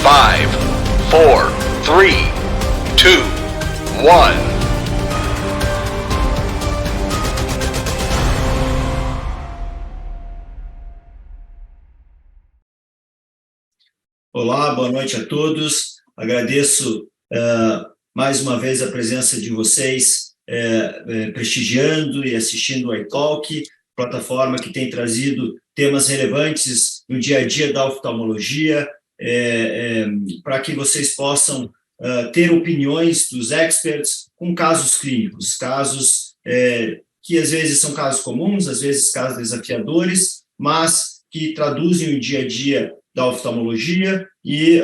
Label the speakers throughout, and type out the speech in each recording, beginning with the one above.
Speaker 1: 5, 4, 3, 2, 1.
Speaker 2: Olá, boa noite a todos. Agradeço mais uma vez a presença de vocês prestigiando e assistindo o iTalk, plataforma que tem trazido temas relevantes no dia a dia da oftalmologia, para que vocês possam ter opiniões dos experts com casos clínicos, casos que às vezes são casos comuns, às vezes casos desafiadores, mas que traduzem o dia a dia da oftalmologia e,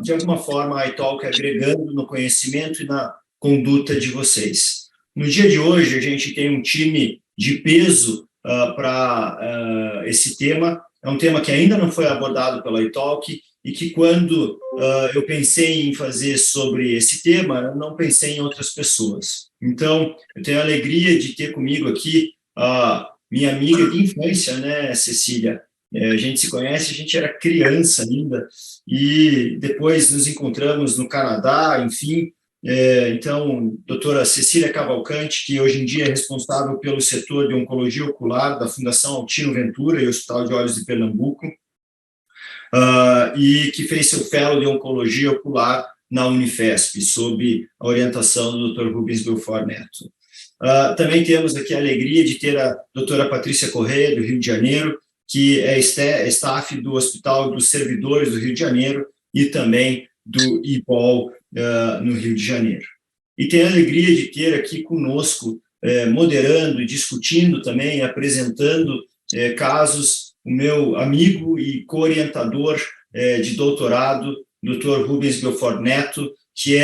Speaker 2: de alguma forma, a iTalk agregando no conhecimento e na conduta de vocês. No dia de hoje, a gente tem um time de peso para esse tema. É um tema que ainda não foi abordado pela iTalk e que, quando eu pensei em fazer sobre esse tema, eu não pensei em outras pessoas. Então, eu tenho a alegria de ter comigo aqui a minha amiga de infância, né, Cecília? A gente se conhece, a gente era criança ainda, e depois nos encontramos no Canadá, enfim. Então, doutora Cecília Cavalcante, que hoje em dia é responsável pelo setor de oncologia ocular da Fundação Altino Ventura e Hospital de Olhos de Pernambuco, e que fez seu fellow de oncologia ocular na Unifesp, sob a orientação do Dr. Rubens Belfort Neto. Também temos aqui a alegria de ter a doutora Patrícia Correia, do Rio de Janeiro, que é staff do Hospital dos Servidores do Rio de Janeiro e também do IPOL no Rio de Janeiro. E tenho a alegria de ter aqui conosco, moderando e discutindo também, apresentando casos, o meu amigo e co-orientador de doutorado, Dr. Rubens Belfort Neto, que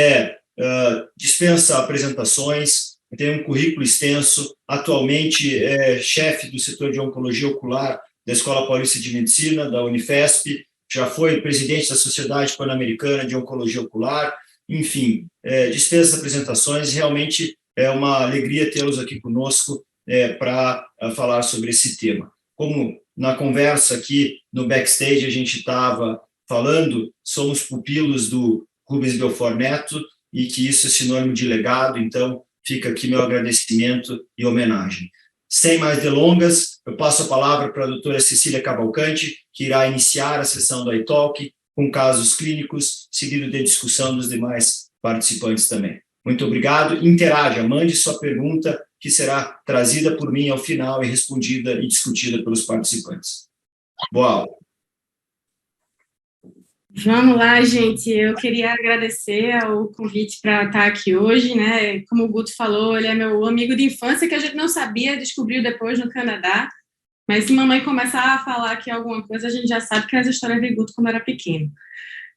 Speaker 2: dispensa apresentações, tem um currículo extenso, atualmente é chefe do setor de oncologia ocular da Escola Paulista de Medicina, da Unifesp, já foi presidente da Sociedade Pan-Americana de Oncologia Ocular, enfim, dispensa apresentações, realmente é uma alegria tê-los aqui conosco para falar sobre esse tema. Como na conversa aqui no backstage a gente estava falando, somos pupilos do Rubens Belfort Neto e que isso é sinônimo de legado, então fica aqui meu agradecimento e homenagem. Sem mais delongas, eu passo a palavra para a doutora Cecília Cavalcante, que irá iniciar a sessão do iTalk com casos clínicos, seguido de discussão dos demais participantes também. Muito obrigado. Interaja, mande sua pergunta, que será trazida por mim ao final e respondida e discutida pelos participantes. Boa aula.
Speaker 3: Vamos lá, gente. Eu queria agradecer o convite para estar aqui hoje, né? Como o Guto falou, ele é meu amigo de infância, que a gente não sabia, descobriu depois no Canadá. Mas se mamãe começar a falar aqui alguma coisa, a gente já sabe que é as histórias de Guto quando era pequeno.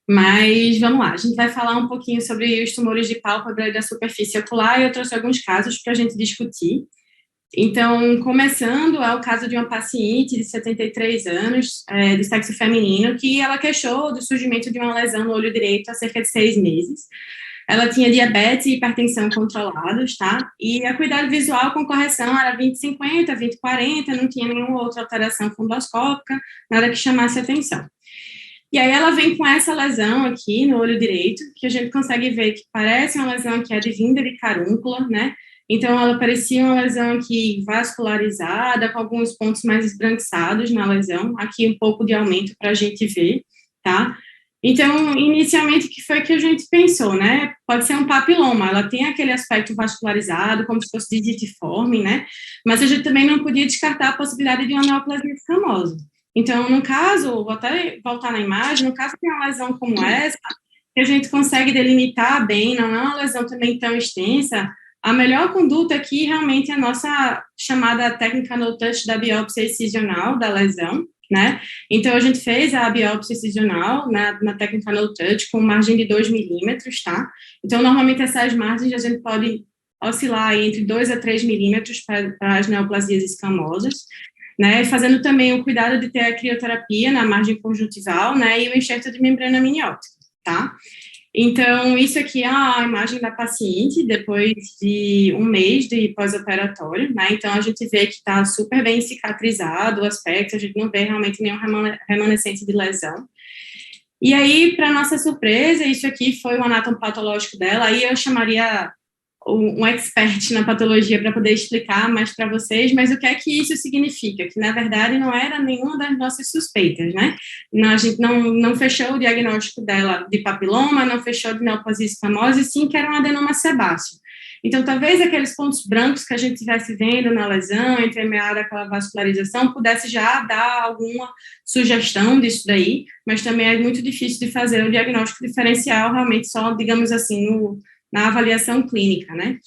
Speaker 3: Mas vamos lá, a gente vai falar um pouquinho sobre os tumores de pálpebra e da superfície ocular, e eu trouxe alguns casos para a gente discutir. Então, começando, é o caso de uma paciente de 73 anos, de sexo feminino, que ela queixou do surgimento de uma lesão no olho direito há cerca de 6 meses. Ela tinha diabetes e hipertensão controlados, tá? E a acuidade visual com correção era 20/50, 20/40, não tinha nenhuma outra alteração fundoscópica, nada que chamasse atenção. E aí ela vem com essa lesão aqui no olho direito, que a gente consegue ver que parece uma lesão que é advinda de carúncula, né? Então, ela parecia uma lesão aqui vascularizada, com alguns pontos mais esbranquiçados na lesão, aqui um pouco de aumento para a gente ver, tá? Então, inicialmente, o que foi que a gente pensou, né? Pode ser um papiloma, ela tem aquele aspecto vascularizado, como se fosse digitiforme, né? Mas a gente também não podia descartar a possibilidade de uma neoplasia escamosa. Então, no caso, vou até voltar na imagem, no caso de uma lesão como essa, que a gente consegue delimitar bem, não é uma lesão também tão extensa, a melhor conduta aqui realmente é a nossa chamada técnica no touch da biópsia excisional da lesão, né? Então, a gente fez a biópsia excisional na técnica no touch com margem de 2 milímetros, tá? Então, normalmente essas margens a gente pode oscilar entre 2 a 3 milímetros para as neoplasias escamosas, né? Fazendo também o cuidado de ter a crioterapia na margem conjuntival, né? E o enxerto de membrana amniótica, tá? Então, isso aqui é a imagem da paciente depois de 1 mês de pós-operatório, né? Então, a gente vê que está super bem cicatrizado o aspecto, a gente não vê realmente nenhum remanescente de lesão. E aí, para nossa surpresa, isso aqui foi o anátomo patológico dela, aí eu chamaria um expert na patologia para poder explicar mais para vocês, mas o que é que isso significa? Que, na verdade, não era nenhuma das nossas suspeitas, né? Não, a gente não fechou o diagnóstico dela de papiloma, não fechou de neoplasia escamosa, e sim que era um adenoma sebáceo. Então, talvez aqueles pontos brancos que a gente estivesse vendo na lesão, entremeada aquela vascularização, pudesse já dar alguma sugestão disso daí, mas também é muito difícil de fazer o diagnóstico diferencial realmente só, digamos assim, na avaliação clínica, né?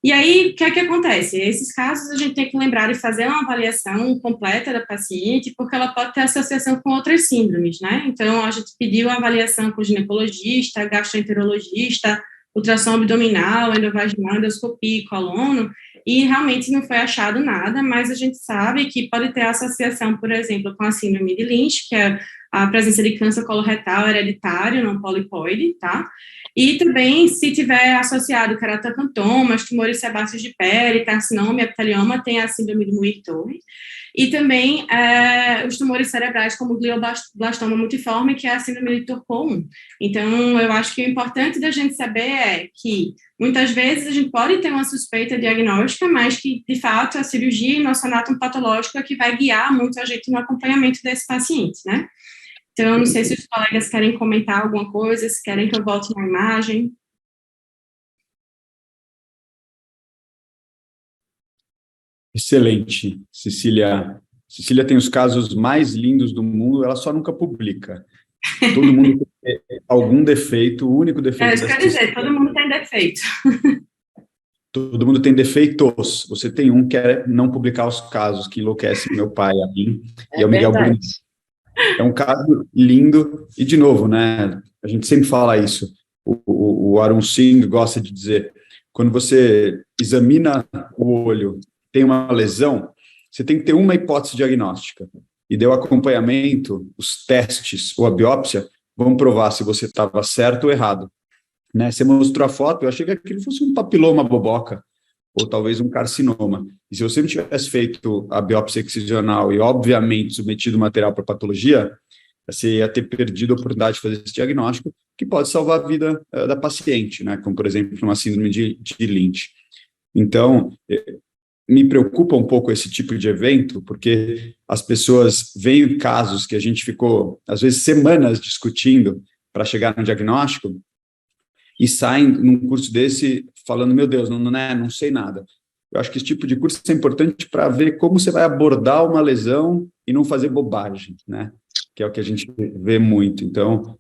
Speaker 3: E aí, o que é que acontece? Esses casos a gente tem que lembrar de fazer uma avaliação completa da paciente, porque ela pode ter associação com outras síndromes, né? Então, a gente pediu uma avaliação com ginecologista, gastroenterologista, ultrassom abdominal, endovaginal, endoscopia e colono, e realmente não foi achado nada, mas a gente sabe que pode ter associação, por exemplo, com a síndrome de Lynch, que é a presença de câncer coloretal hereditário, não polipoide, tá? E também, se tiver associado queratocantomas, tumores sebáceos de pele, carcinoma e epitelioma, tem a síndrome de Muir-Torre. E também os tumores cerebrais, como o glioblastoma multiforme, que é a síndrome de Turco 1. Então, eu acho que o importante da gente saber é que, muitas vezes, a gente pode ter uma suspeita diagnóstica, mas que, de fato, a cirurgia e nosso anátomo patológico é que vai guiar muito a gente no acompanhamento desse paciente, né? Então, eu não sei se os colegas querem comentar alguma coisa, se querem que eu volte na imagem.
Speaker 4: Excelente, Cecília. Cecília tem os casos mais lindos do mundo, ela só nunca publica. Todo mundo tem algum defeito, o único defeito...
Speaker 3: Isso quer dizer, todo mundo tem defeito.
Speaker 4: Todo mundo tem defeitos. Você tem um que é não publicar os casos, que enlouquece meu pai, a mim, e é o Miguel Bruno. É um caso lindo, e de novo, né, a gente sempre fala isso, o Arun Singh gosta de dizer, quando você examina o olho, tem uma lesão, você tem que ter uma hipótese diagnóstica, e deu acompanhamento, os testes ou a biópsia vão provar se você estava certo ou errado. Né? Você mostrou a foto, eu achei que aquilo fosse um papiloma boboca, ou talvez um carcinoma. E se você não tivesse feito a biópsia excisional e, obviamente, submetido o material para patologia, você ia ter perdido a oportunidade de fazer esse diagnóstico, que pode salvar a vida da paciente, né? Como, por exemplo, uma síndrome de Lynch. Então, me preocupa um pouco esse tipo de evento, porque as pessoas veem casos que a gente ficou, às vezes, semanas discutindo para chegar no diagnóstico, e saem num curso desse falando, meu Deus, não sei nada. Eu acho que esse tipo de curso é importante para ver como você vai abordar uma lesão e não fazer bobagem, né? Que é o que a gente vê muito. Então,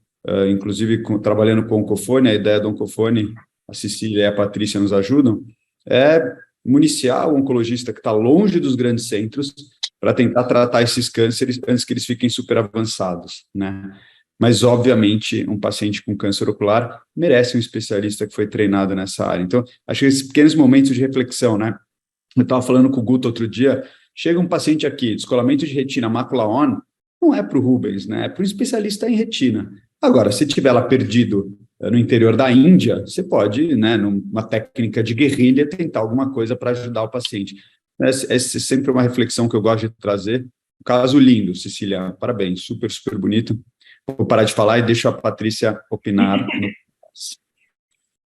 Speaker 4: inclusive, trabalhando com o Oncofone, a ideia do Oncofone, a Cecília e a Patrícia nos ajudam, é municiar o oncologista que está longe dos grandes centros para tentar tratar esses cânceres antes que eles fiquem super avançados, né? Mas, obviamente, um paciente com câncer ocular merece um especialista que foi treinado nessa área. Então, acho que esses pequenos momentos de reflexão, né? Eu estava falando com o Guto outro dia, chega um paciente aqui, descolamento de retina, mácula ON, não é para o Rubens, né? É para o especialista em retina. Agora, se tiver lá perdido no interior da Índia, você pode, né, numa técnica de guerrilha, tentar alguma coisa para ajudar o paciente. Essa é sempre uma reflexão que eu gosto de trazer. Um caso lindo, Cecília, parabéns, super, super bonito. Vou parar de falar e deixo a Patrícia opinar.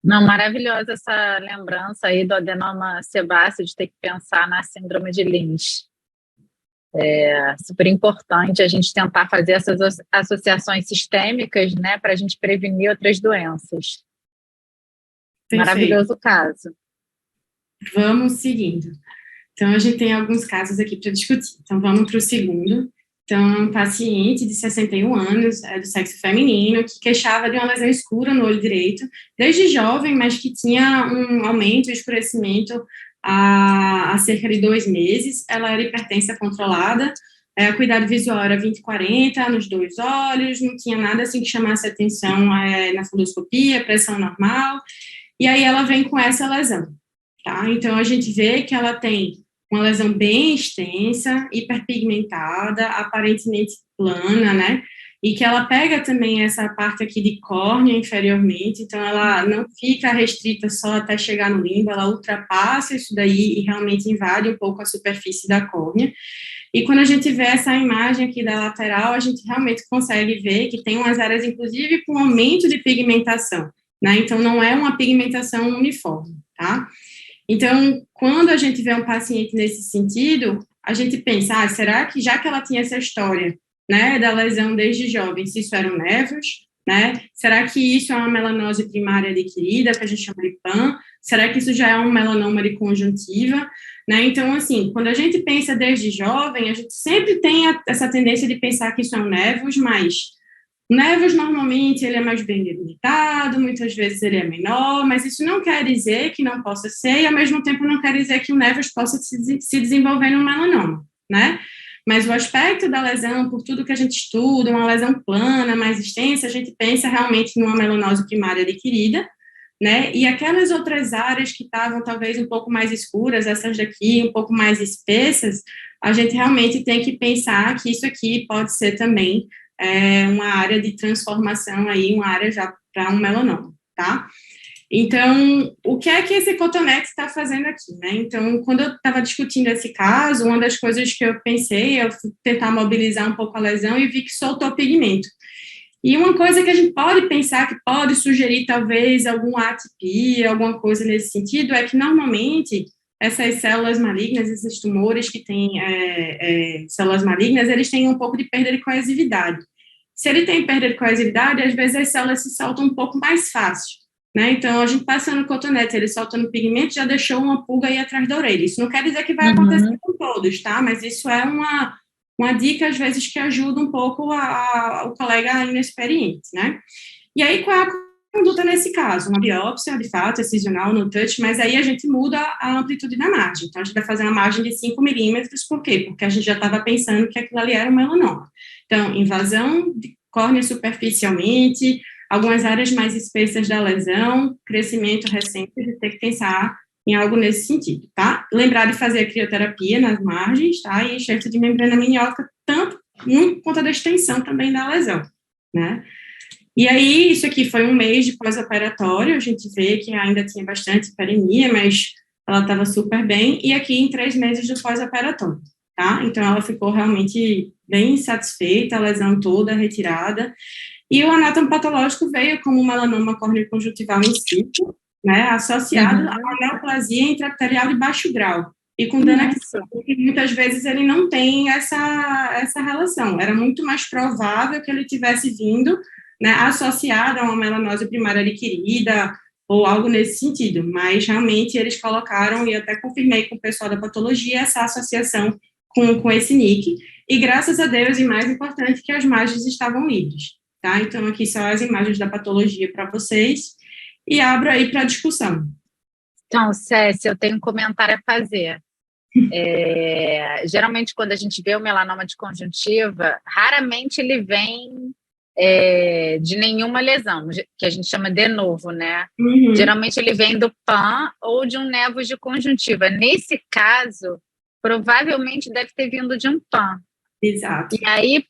Speaker 5: Não, maravilhosa essa lembrança aí do adenoma sebáceo, de ter que pensar na síndrome de Lynch. É super importante a gente tentar fazer essas associações sistêmicas, né, para a gente prevenir outras doenças.
Speaker 3: Perfeito.
Speaker 5: Maravilhoso caso.
Speaker 3: Vamos seguindo. Então, a gente tem alguns casos aqui para discutir. Então, vamos para o segundo. Então, um paciente de 61 anos, do sexo feminino, que queixava de uma lesão escura no olho direito, desde jovem, mas que tinha um aumento e escurecimento há cerca de 2 meses. Ela era hipertensa controlada, o cuidado visual era 20/40 nos 2 olhos, não tinha nada assim que chamasse atenção na fundoscopia, pressão normal, e aí ela vem com essa lesão, tá? Então, a gente vê que ela tem uma lesão bem extensa, hiperpigmentada, aparentemente plana, né? E que ela pega também essa parte aqui de córnea inferiormente, então ela não fica restrita só até chegar no limbo, ela ultrapassa isso daí e realmente invade um pouco a superfície da córnea. E quando a gente vê essa imagem aqui da lateral, a gente realmente consegue ver que tem umas áreas, inclusive, com aumento de pigmentação, né? Então, não é uma pigmentação uniforme, tá? Então, quando a gente vê um paciente nesse sentido, a gente pensa, será que, já que ela tinha essa história, né, da lesão desde jovem, se isso eram névios, né? Será que isso é uma melanose primária adquirida, que a gente chama de PAN? Será que isso já é um melanoma de conjuntiva? Né? Então, assim, quando a gente pensa desde jovem, a gente sempre tem essa tendência de pensar que isso é um névios, mas o névios, normalmente, ele é mais bem delimitado, muitas vezes ele é menor, mas isso não quer dizer que não possa ser, e, ao mesmo tempo, não quer dizer que o névios possa se desenvolver num melanoma, né? Mas o aspecto da lesão, por tudo que a gente estuda, uma lesão plana, mais extensa, a gente pensa realmente numa melanose primária adquirida, né? E aquelas outras áreas que estavam talvez um pouco mais escuras, essas daqui um pouco mais espessas, a gente realmente tem que pensar que isso aqui pode ser também uma área de transformação aí, uma área já para um melanoma, tá? Então, o que é que esse cotonete está fazendo aqui, né? Então, quando eu estava discutindo esse caso, uma das coisas que eu pensei, eu fui tentar mobilizar um pouco a lesão e vi que soltou pigmento. E uma coisa que a gente pode pensar, que pode sugerir talvez alguma atipia, alguma coisa nesse sentido, é que normalmente essas células malignas, esses tumores que têm células malignas, eles têm um pouco de perda de coesividade. Se ele tem perda de coesividade, às vezes as células se soltam um pouco mais fácil, né? Então, a gente passando cotonete, ele soltando pigmento, já deixou uma pulga aí atrás da orelha. Isso não quer dizer que vai acontecer com todos, tá? Mas isso é uma dica, às vezes, que ajuda um pouco o colega inexperiente, né? E aí, qual é a conduta nesse caso? Uma biópsia, de fato, excisional no touch, mas aí a gente muda a amplitude da margem. Então, a gente vai fazer uma margem de 5 milímetros, por quê? Porque a gente já estava pensando que aquilo ali era um melanoma. Então, invasão de córnea superficialmente, algumas áreas mais espessas da lesão, crescimento recente, a gente tem que pensar em algo nesse sentido, tá? Lembrar de fazer a crioterapia nas margens, tá? E enxerto de membrana amniótica, tanto por conta da extensão também da lesão, né? E aí, isso aqui foi um mês de pós-operatório, a gente vê que ainda tinha bastante hiperemia, mas ela estava super bem, e aqui em 3 meses do pós-operatório, tá? Então, ela ficou realmente bem satisfeita, a lesão toda retirada, e o anátomo patológico veio como melanoma córneo-conjuntival in situ, né, associado à neoplasia intraepitelial de baixo grau, e com dano axial, que muitas vezes ele não tem essa relação. Era muito mais provável que ele tivesse vindo, né, associado a uma melanose primária adquirida, ou algo nesse sentido, mas realmente eles colocaram, e até confirmei com o pessoal da patologia, essa associação com esse NIC, e graças a Deus, e mais importante, que as margens estavam livres, tá? Então, aqui são as imagens da patologia para vocês, e abro aí para discussão.
Speaker 5: Então, Cécia, eu tenho um comentário a fazer. Geralmente, quando a gente vê o melanoma de conjuntiva, raramente ele vem de nenhuma lesão, que a gente chama de novo, né? Geralmente ele vem do PAN ou de um névos de conjuntiva. Nesse caso, provavelmente deve ter vindo de um PAN.
Speaker 3: Exato.
Speaker 5: E aí,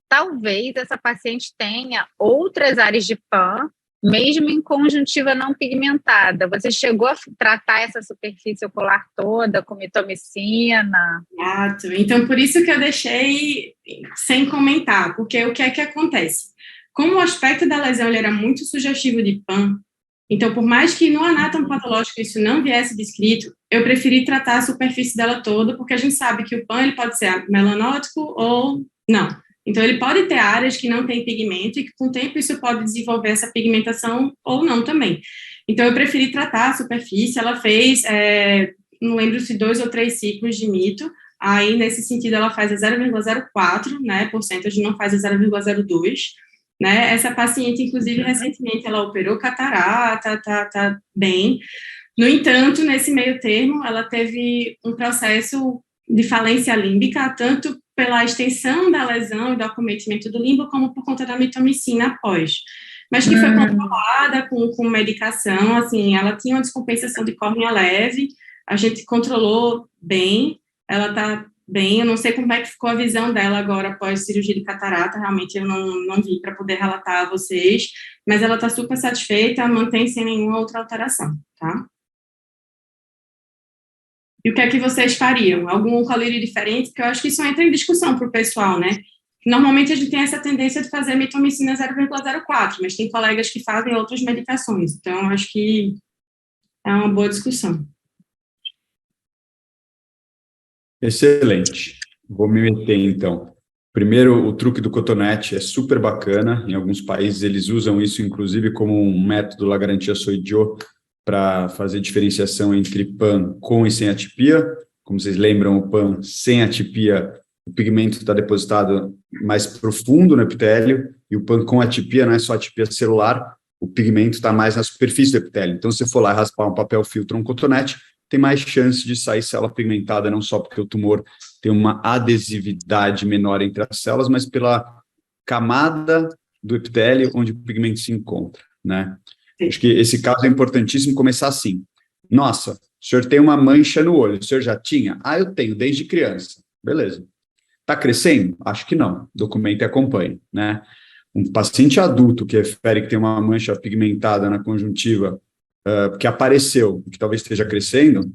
Speaker 5: talvez essa paciente tenha outras áreas de PAN, mesmo em conjuntiva não pigmentada. Você chegou a tratar essa superfície ocular toda com mitomicina?
Speaker 3: Exato. Então, por isso que eu deixei sem comentar, porque o que é que acontece? Como o aspecto da lesão ele era muito sugestivo de PAN, então, por mais que no anátomo patológico isso não viesse descrito, eu preferi tratar a superfície dela toda, porque a gente sabe que o PAN ele pode ser melanótico ou não. Então, ele pode ter áreas que não têm pigmento e que, com o tempo, isso pode desenvolver essa pigmentação ou não também. Então, eu preferi tratar a superfície. Ela fez, não lembro se 2 ou 3 ciclos de mito. Aí, nesse sentido, ela faz a 0,04, né, por cento, não faz a 0,02. Né? Essa paciente, inclusive, recentemente, ela operou catarata, tá bem. No entanto, nesse meio termo, ela teve um processo de falência límbica, tanto pela extensão da lesão e do acometimento do limbo, como por conta da mitomicina após. Mas que foi controlada com medicação, assim, ela tinha uma descompensação de córnea leve, a gente controlou bem, ela tá bem, eu não sei como é que ficou a visão dela agora após cirurgia de catarata, realmente eu não vi para poder relatar a vocês, mas ela tá super satisfeita, mantém sem nenhuma outra alteração, tá? E o que é que vocês fariam? Algum colírio diferente? Porque eu acho que isso entra em discussão para o pessoal, né? Normalmente a gente tem essa tendência de fazer mitomicina 0,04, mas tem colegas que fazem outras medicações. Então, eu acho que é uma boa discussão.
Speaker 4: Excelente. Vou me meter, então. Primeiro, o truque do cotonete é super bacana. Em alguns países, eles usam isso, inclusive, como um método La Garantia Soy Yo para fazer diferenciação entre PAN com e sem atipia. Como vocês lembram, o PAN sem atipia, o pigmento está depositado mais profundo no epitélio, e o PAN com atipia não é só atipia celular, o pigmento está mais na superfície do epitélio. Então, se você for lá e raspar um papel filtro ou um cotonete, tem mais chance de sair célula pigmentada, não só porque o tumor tem uma adesividade menor entre as células, mas pela camada do epitélio onde o pigmento se encontra, né? Acho que esse caso é importantíssimo começar assim. Nossa, o senhor tem uma mancha no olho, o senhor já tinha? Ah, eu tenho, desde criança. Beleza. Está crescendo? Acho que não. Documente e acompanhe, né? Um paciente adulto que refere que tem uma mancha pigmentada na conjuntiva que apareceu, que talvez esteja crescendo,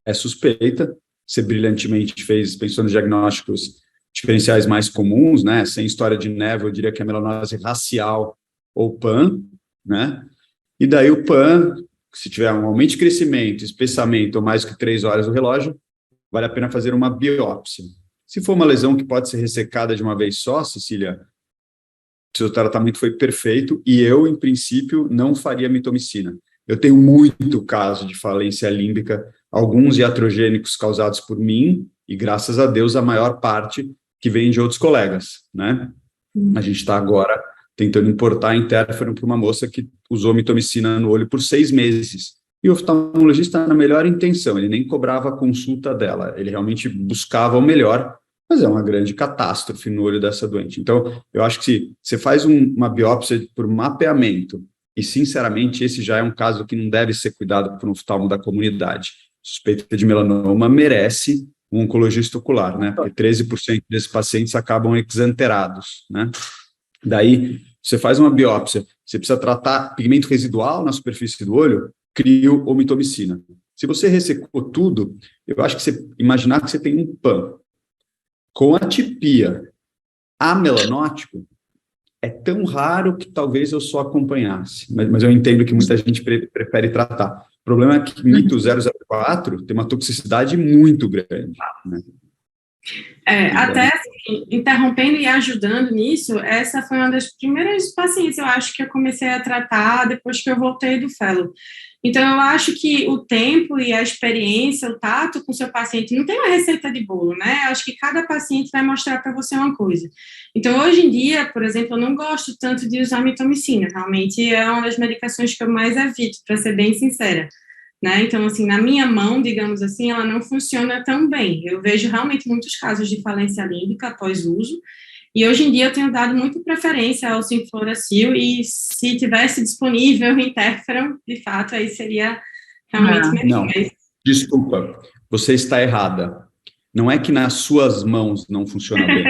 Speaker 4: é suspeita. Você brilhantemente pensou nos diagnósticos diferenciais mais comuns, né? Sem história de névoa, eu diria que é melanose racial ou PAN, né? E daí o PAN, se tiver um aumento de crescimento, espessamento ou mais que 3 horas do relógio, vale a pena fazer uma biópsia. Se for uma lesão que pode ser ressecada de uma vez só, Cecília, seu tratamento foi perfeito e eu, em princípio, não faria mitomicina. Eu tenho muito caso de falência límbica, alguns iatrogênicos causados por mim e, graças a Deus, a maior parte que vem de outros colegas, né? A gente está agora tentando importar interferon para uma moça que usou mitomicina no olho por 6 meses. E o oftalmologista, na melhor intenção, ele nem cobrava a consulta dela, ele realmente buscava o melhor, mas é uma grande catástrofe no olho dessa doente. Então, eu acho que se você faz uma biópsia por mapeamento, e, sinceramente, esse já é um caso que não deve ser cuidado por um oftalmo da comunidade. Suspeita de melanoma merece um oncologista ocular, né? Porque 13% desses pacientes acabam exanterados, né? Daí, você faz uma biópsia, você precisa tratar pigmento residual na superfície do olho, crio ou mitomicina. Se você ressecou tudo, eu acho que você imaginar que você tem um PAN com atipia amelanótico, é tão raro que talvez eu só acompanhasse, mas eu entendo que muita gente prefere tratar. O problema é que mito 004 tem uma toxicidade muito grande, né? Então,
Speaker 3: até assim, interrompendo e ajudando nisso, essa foi uma das primeiras pacientes, eu acho, que eu comecei a tratar depois que eu voltei do fellow. Então, eu acho que o tempo e a experiência, o tato com o seu paciente, não tem uma receita de bolo, né? Eu acho que cada paciente vai mostrar para você uma coisa. Então, hoje em dia, por exemplo, eu não gosto tanto de usar mitomicina, realmente é uma das medicações que eu mais evito, para ser bem sincera, né? Então, assim, na minha mão, digamos assim, ela não funciona tão bem. Eu vejo realmente muitos casos de falência límbica após uso, e hoje em dia eu tenho dado muita preferência ao Sinfloracil, e se tivesse disponível o interferon, de fato, aí seria realmente melhor.
Speaker 4: Não, desculpa, você está errada. Não é que nas suas mãos não funciona bem.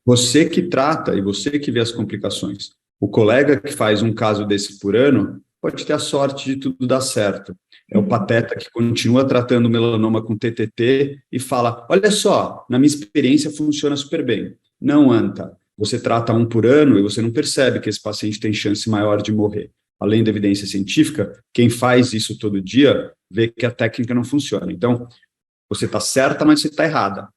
Speaker 4: Você que trata e você que vê as complicações. O colega que faz um caso desse por ano pode ter a sorte de tudo dar certo. É o pateta que continua tratando o melanoma com TTT e fala, olha só, na minha experiência funciona super bem. Não, Anta, você trata um por ano e você não percebe que esse paciente tem chance maior de morrer. Além da evidência científica, quem faz isso todo dia vê que a técnica não funciona. Então, você está certa, mas você está errada.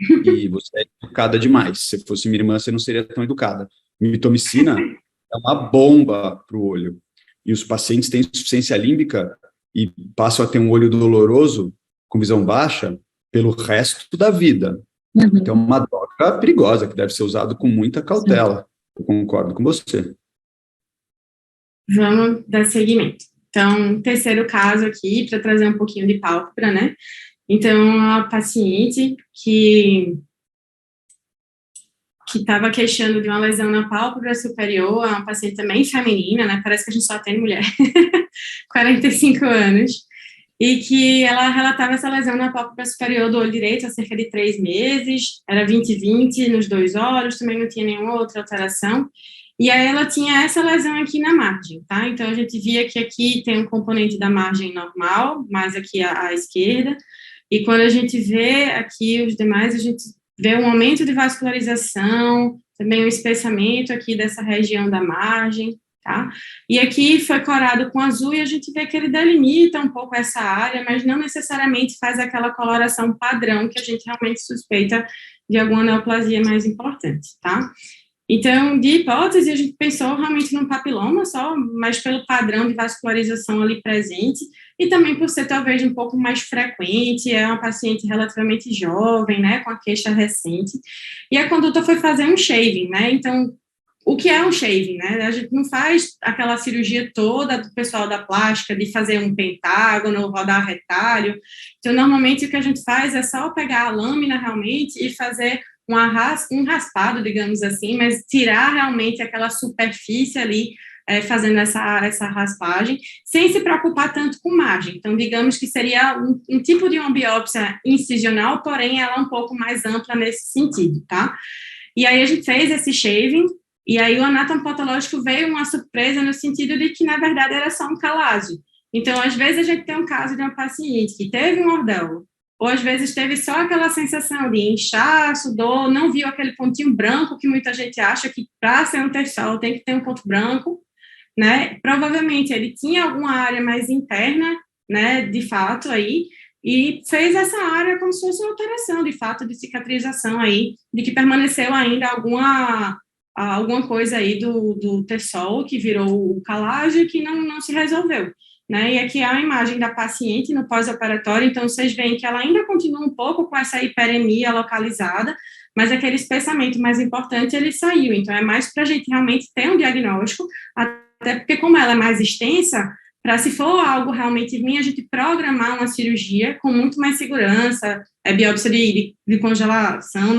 Speaker 4: E você é educada demais. Se fosse minha irmã, você não seria tão educada. Mitomicina é uma bomba para o olho. E os pacientes têm insuficiência límbica e passam a ter um olho doloroso, com visão baixa, pelo resto da vida. Então, é uma droga perigosa, que deve ser usada com muita cautela. Eu concordo com você.
Speaker 3: Vamos dar seguimento. Então, terceiro caso aqui, para trazer um pouquinho de pálpebra, né? Então, a paciente que estava queixando de uma lesão na pálpebra superior, é uma paciente também feminina, né? Parece que a gente só tem mulher, 45 anos, e que ela relatava essa lesão na pálpebra superior do olho direito há cerca de 3 meses, era 20/20 nos 2 olhos, também não tinha nenhuma outra alteração, e aí ela tinha essa lesão aqui na margem, tá? Então, a gente via que aqui tem um componente da margem normal, mais aqui à esquerda, E quando a gente vê aqui os demais, a gente vê um aumento de vascularização, também um espessamento aqui dessa região da margem, tá? E aqui foi corado com azul e a gente vê que ele delimita um pouco essa área, mas não necessariamente faz aquela coloração padrão que a gente realmente suspeita de alguma neoplasia mais importante, tá? Então, de hipótese, a gente pensou realmente num papiloma só, mas pelo padrão de vascularização ali presente, e também por ser talvez um pouco mais frequente, é uma paciente relativamente jovem, né, com a queixa recente, e a conduta foi fazer um shaving, né, então, o que é um shaving, né, a gente não faz aquela cirurgia toda do pessoal da plástica, de fazer um pentágono, rodar retalho, então, normalmente, o que a gente faz é só pegar a lâmina realmente e fazer um raspado, digamos assim, mas tirar realmente aquela superfície ali, fazendo essa raspagem, sem se preocupar tanto com margem. Então, digamos que seria um tipo de uma biópsia incisional, porém, ela é um pouco mais ampla nesse sentido, tá? E aí, a gente fez esse shaving, e aí o anatomopatológico veio uma surpresa no sentido de que, na verdade, era só um calásio. Então, às vezes, a gente tem um caso de uma paciente que teve um ordão, ou às vezes teve só aquela sensação de inchaço, dor, não viu aquele pontinho branco que muita gente acha que para ser um terçol tem que ter um ponto branco, né? Provavelmente ele tinha alguma área mais interna, né, de fato aí, e fez essa área como se fosse uma alteração, de fato, de cicatrização aí, de que permaneceu ainda alguma coisa aí do terçol que virou o calágio e que não se resolveu. Né, e aqui é a imagem da paciente no pós-operatório, então vocês veem que ela ainda continua um pouco com essa hiperemia localizada, mas aquele espessamento mais importante, ele saiu, então é mais para a gente realmente ter um diagnóstico, até porque como ela é mais extensa, para se for algo realmente vir, a gente programar uma cirurgia com muito mais segurança, biópsia de congelação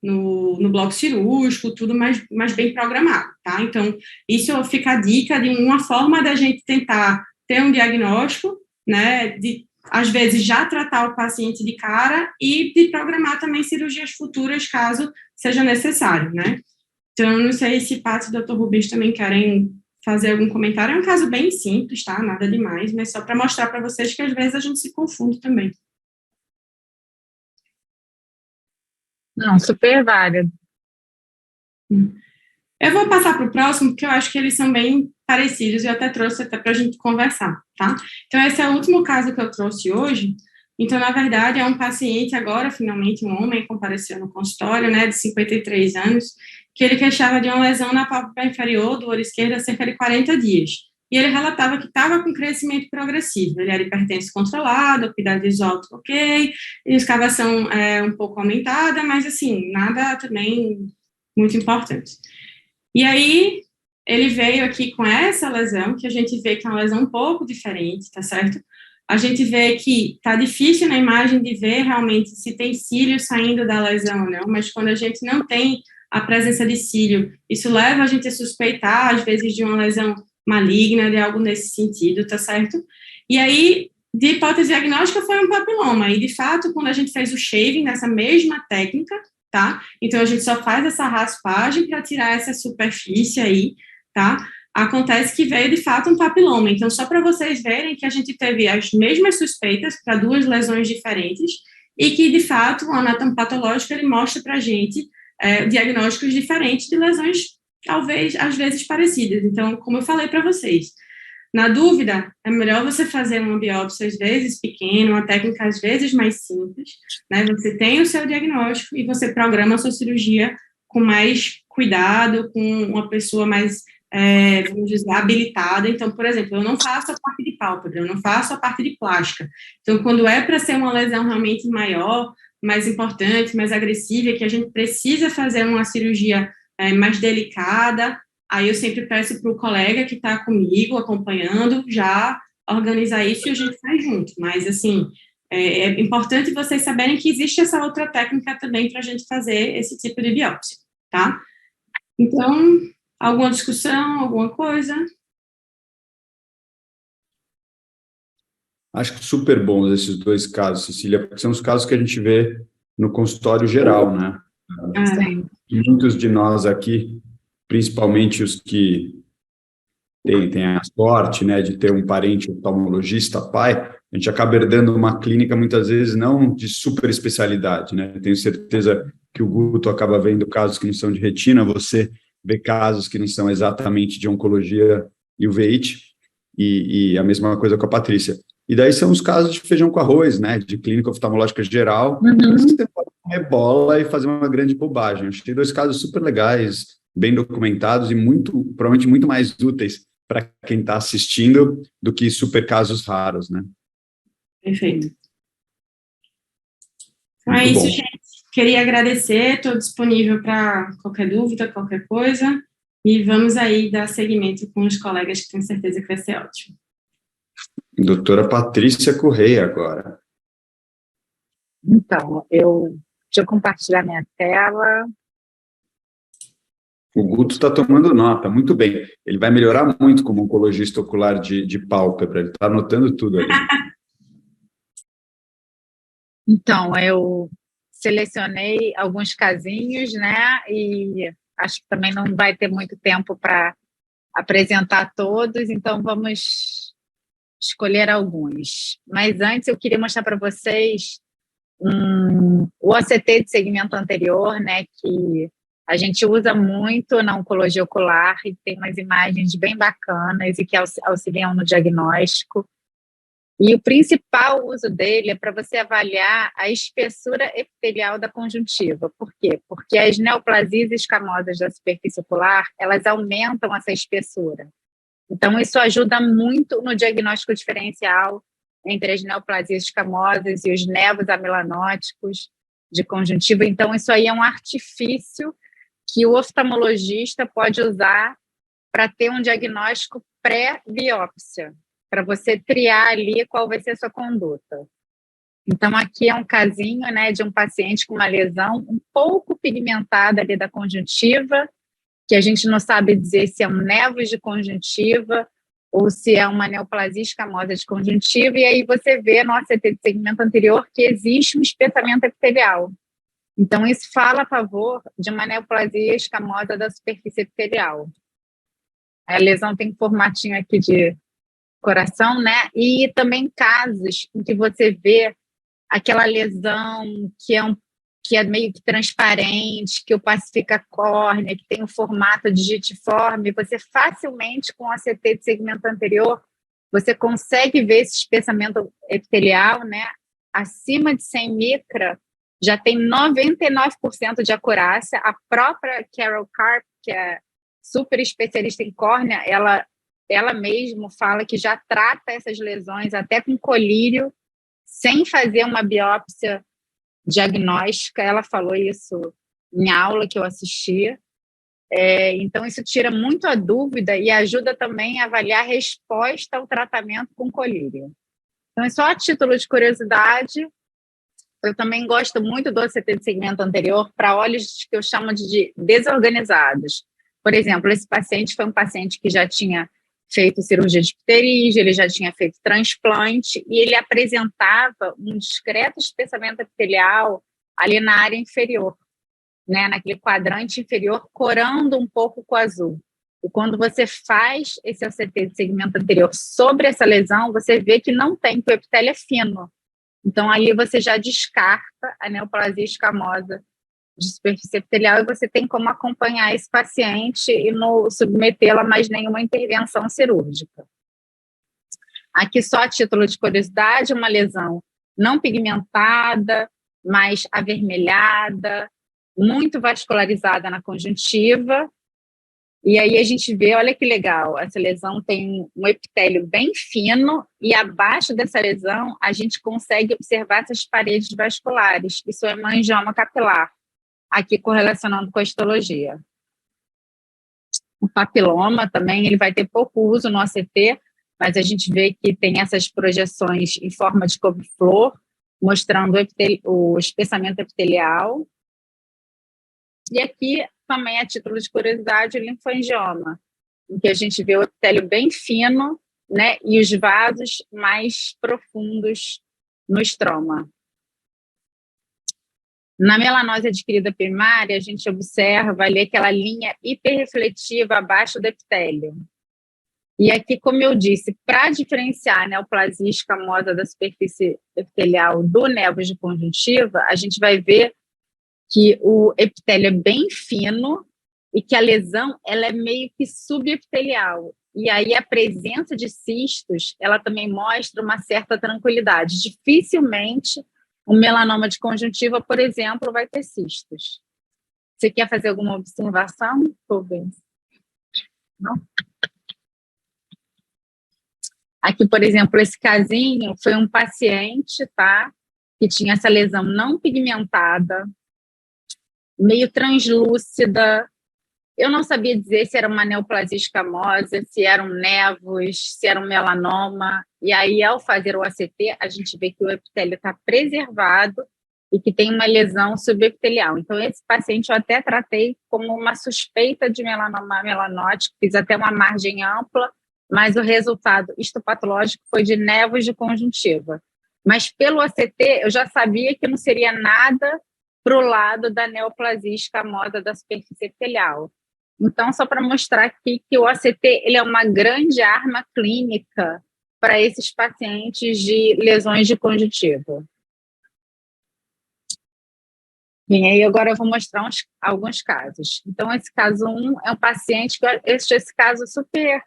Speaker 3: no bloco cirúrgico, tudo mais bem programado, tá? Então, isso fica a dica de uma forma da gente tentar ter um diagnóstico, né, de, às vezes, já tratar o paciente de cara e de programar também cirurgias futuras, caso seja necessário, né? Então, não sei se Paty e o Dr. Rubens também querem fazer algum comentário, é um caso bem simples, tá? Nada demais, mas só para mostrar para vocês que, às vezes, a gente se confunde também.
Speaker 5: Não, super válido.
Speaker 3: Eu vou passar para o próximo, porque eu acho que eles são bem parecidos, e eu até trouxe para a gente conversar, tá? Então, esse é o último caso que eu trouxe hoje. Então, na verdade, é um paciente agora, finalmente, um homem, compareceu no consultório, né, de 53 anos, que ele queixava de uma lesão na pálpebra inferior do olho esquerdo há cerca de 40 dias. E ele relatava que estava com crescimento progressivo, ele era hipertenso controlado, cuidado visual ok, escavação um pouco aumentada, mas assim, nada também muito importante. E aí, ele veio aqui com essa lesão, que a gente vê que é uma lesão um pouco diferente, tá certo? A gente vê que tá difícil na imagem de ver realmente se tem cílio saindo da lesão ou não, mas quando a gente não tem a presença de cílio, isso leva a gente a suspeitar, às vezes, de uma lesão maligna, de algo nesse sentido, tá certo? E aí, de hipótese diagnóstica, foi um papiloma, e de fato, quando a gente fez o shaving nessa mesma técnica, tá? Então, a gente só faz essa raspagem para tirar essa superfície aí, tá? Acontece que veio, de fato, um papiloma. Então, só para vocês verem que a gente teve as mesmas suspeitas para duas lesões diferentes e que, de fato, o anatomopatológico, ele mostra para a gente diagnósticos diferentes de lesões, talvez, às vezes, parecidas. Então, como eu falei para vocês, na dúvida, é melhor você fazer uma biópsia, às vezes, pequena, uma técnica, às vezes, mais simples, né? Você tem o seu diagnóstico e você programa a sua cirurgia com mais cuidado, com uma pessoa mais, vamos dizer, habilitada. Então, por exemplo, eu não faço a parte de pálpebra, eu não faço a parte de plástica. Então, quando é para ser uma lesão realmente maior, mais importante, mais agressiva, que a gente precisa fazer uma cirurgia mais delicada, aí eu sempre peço para o colega que está comigo, acompanhando, já organizar isso e a gente faz junto. Mas, assim, é importante vocês saberem que existe essa outra técnica também para a gente fazer esse tipo de biópsia, tá? Então, alguma discussão, alguma coisa?
Speaker 4: Acho que super bons esses dois casos, Cecília, porque são os casos que a gente vê no consultório geral, né?
Speaker 5: Sim.
Speaker 4: Muitos de nós aqui, principalmente os que têm a sorte, né, de ter um parente oftalmologista, pai, a gente acaba herdando uma clínica, muitas vezes, não de super especialidade, né? Tenho certeza que o Guto acaba vendo casos que não são de retina, você vê casos que não são exatamente de oncologia e uveíte, e a mesma coisa com a Patrícia. E daí são os casos de feijão com arroz, né? De clínica oftalmológica geral, mas você pode comer bola e fazer uma grande bobagem. Achei 2 casos super legais, bem documentados e provavelmente muito mais úteis para quem está assistindo do que super casos raros, né?
Speaker 3: Perfeito. Então é
Speaker 4: Muito
Speaker 3: isso,
Speaker 4: bom.
Speaker 3: gente. Queria agradecer, estou disponível para qualquer dúvida, qualquer coisa, e vamos aí dar seguimento com os colegas que tenho certeza que vai ser ótimo.
Speaker 4: Doutora Patrícia Correia agora.
Speaker 5: Então, deixa eu compartilhar minha tela.
Speaker 4: O Guto está tomando nota, muito bem. Ele vai melhorar muito como oncologista ocular de pálpebra, ele está anotando tudo ali.
Speaker 5: Então, eu selecionei alguns casinhos, né? E acho que também não vai ter muito tempo para apresentar todos, então vamos escolher alguns. Mas antes eu queria mostrar para vocês o OCT de segmento anterior, né? Que a gente usa muito na oncologia ocular e tem umas imagens bem bacanas e que auxiliam no diagnóstico. E o principal uso dele é para você avaliar a espessura epitelial da conjuntiva. Por quê? Porque as neoplasias escamosas da superfície ocular, elas aumentam essa espessura. Então, isso ajuda muito no diagnóstico diferencial entre as neoplasias escamosas e os nevos amilanóticos de conjuntiva. Então, isso aí é um artifício que o oftalmologista pode usar para ter um diagnóstico pré-biópsia, para você triar ali qual vai ser a sua conduta. Então, aqui é um casinho, né, de um paciente com uma lesão um pouco pigmentada ali da conjuntiva, que a gente não sabe dizer se é um nevos de conjuntiva ou se é uma neoplasia escamosa de conjuntiva, e aí você vê no OCT de segmento anterior que existe um espessamento epitelial. Então, isso fala a favor de uma neoplasia escamosa da superfície epitelial. A lesão tem um formatinho aqui de coração, né? E também casos em que você vê aquela lesão que é meio que transparente, que opacifica a córnea, que tem o formato digitiforme, você facilmente, com o OCT de segmento anterior, você consegue ver esse espessamento epitelial, né? Acima de 100 micra, já tem 99% de acurácia. A própria Carol Karp, que é super especialista em córnea, ela mesma fala que já trata essas lesões até com colírio, sem fazer uma biópsia diagnóstica. Ela falou isso em aula que eu assisti. Então, isso tira muito a dúvida e ajuda também a avaliar a resposta ao tratamento com colírio. Então, é só a título de curiosidade. Eu também gosto muito do OCT de segmento anterior para olhos que eu chamo de desorganizados. Por exemplo, esse paciente foi um paciente que já tinha feito cirurgia de pterígio, ele já tinha feito transplante e ele apresentava um discreto espessamento epitelial ali na área inferior, né, naquele quadrante inferior, corando um pouco com o azul. E quando você faz esse OCT de segmento anterior sobre essa lesão, você vê que não tem, que o epitélio é fino. Então, ali você já descarta a neoplasia escamosa de superfície epitelial e você tem como acompanhar esse paciente e não submetê-la a mais nenhuma intervenção cirúrgica. Aqui, só a título de curiosidade, uma lesão não pigmentada, mas avermelhada, muito vascularizada na conjuntiva. E aí a gente vê, olha que legal, essa lesão tem um epitélio bem fino e abaixo dessa lesão a gente consegue observar essas paredes vasculares. Isso é hemangioma capilar, aqui correlacionando com a histologia. O papiloma também, ele vai ter pouco uso no OCT, mas a gente vê que tem essas projeções em forma de couve-flor, mostrando o espessamento epitelial. E aqui também, a título de curiosidade, o linfangioma, em que a gente vê o epitélio bem fino, né, e os vasos mais profundos no estroma. Na melanose adquirida primária, a gente observa ali aquela linha hiperrefletiva abaixo do epitélio. E aqui, como eu disse, para diferenciar a neoplasia escamosa da superfície epitelial do névoas de conjuntiva, a gente vai ver que o epitélio é bem fino e que a lesão ela é meio que subepitelial. E aí a presença de cistos, ela também mostra uma certa tranquilidade. Dificilmente um melanoma de conjuntiva, por exemplo, vai ter cistos. Você quer fazer alguma observação, Rubens? Não? Aqui, por exemplo, esse casinho foi um paciente, tá? Que tinha essa lesão não pigmentada, meio translúcida. Eu não sabia dizer se era uma neoplasia escamosa, se era um névos, se era um melanoma. E aí, ao fazer o ACT, a gente vê que o epitélio está preservado e que tem uma lesão subepitelial. Então, esse paciente eu até tratei como uma suspeita de melanoma melanótico, fiz até uma margem ampla, mas o resultado histopatológico foi de névos de conjuntiva. Mas pelo ACT, eu já sabia que não seria nada para o lado da neoplasia escamosa da superfície epitelial. Então, só para mostrar aqui que o ACT ele é uma grande arma clínica para esses pacientes de lesões de conjuntiva. Bem, aí agora eu vou mostrar alguns casos. Então, esse caso 1 é um paciente que eu achei esse caso super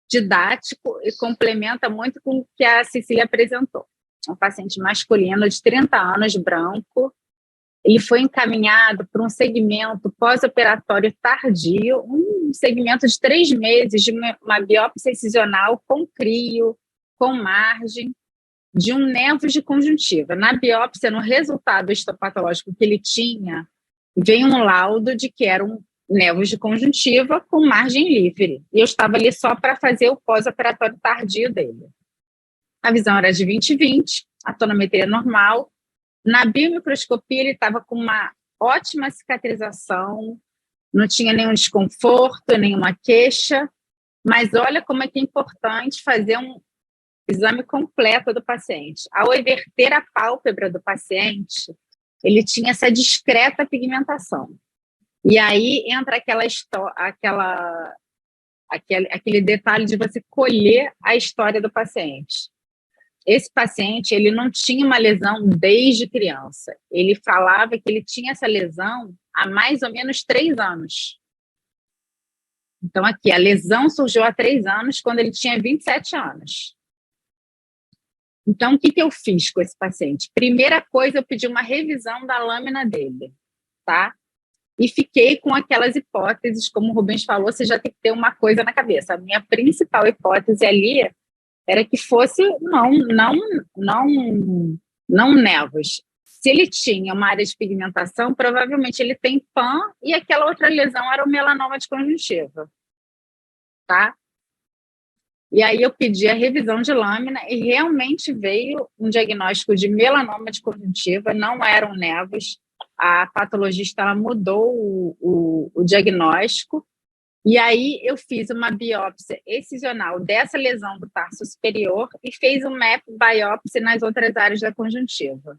Speaker 5: didático e complementa muito com o que a Cecília apresentou. Um paciente masculino de 30 anos, branco. Ele foi encaminhado para um segmento pós-operatório tardio, um segmento de 3 meses de uma biópsia incisional com crio, com margem, de um névos de conjuntiva. Na biópsia, no resultado histopatológico que ele tinha, veio um laudo de que era um névos de conjuntiva com margem livre. E eu estava ali só para fazer o pós-operatório tardio dele. A visão era de 20/20, a tonometria normal. Na biomicroscopia, ele estava com uma ótima cicatrização, não tinha nenhum desconforto, nenhuma queixa, mas olha como é que é importante fazer um exame completo do paciente. Ao everter a pálpebra do paciente, ele tinha essa discreta pigmentação. E aí entra aquele detalhe de você colher a história do paciente. Esse paciente, ele não tinha uma lesão desde criança. Ele falava que ele tinha essa lesão há mais ou menos 3 anos. Então, aqui, a lesão surgiu há 3 anos, quando ele tinha 27 anos. Então, o que eu fiz com esse paciente? Primeira coisa, eu pedi uma revisão da lâmina dele, tá? E fiquei com aquelas hipóteses, como o Rubens falou, você já tem que ter uma coisa na cabeça. A minha principal hipótese ali era que fosse não névos. Se ele tinha uma área de pigmentação, provavelmente ele tem PAN e aquela outra lesão era o melanoma de conjuntiva, tá? E aí eu pedi a revisão de lâmina e realmente veio um diagnóstico de melanoma de conjuntiva, não eram névos. A patologista ela mudou o diagnóstico, e aí eu fiz uma biópsia excisional dessa lesão do tarso superior e fez um map biópsia nas outras áreas da conjuntiva.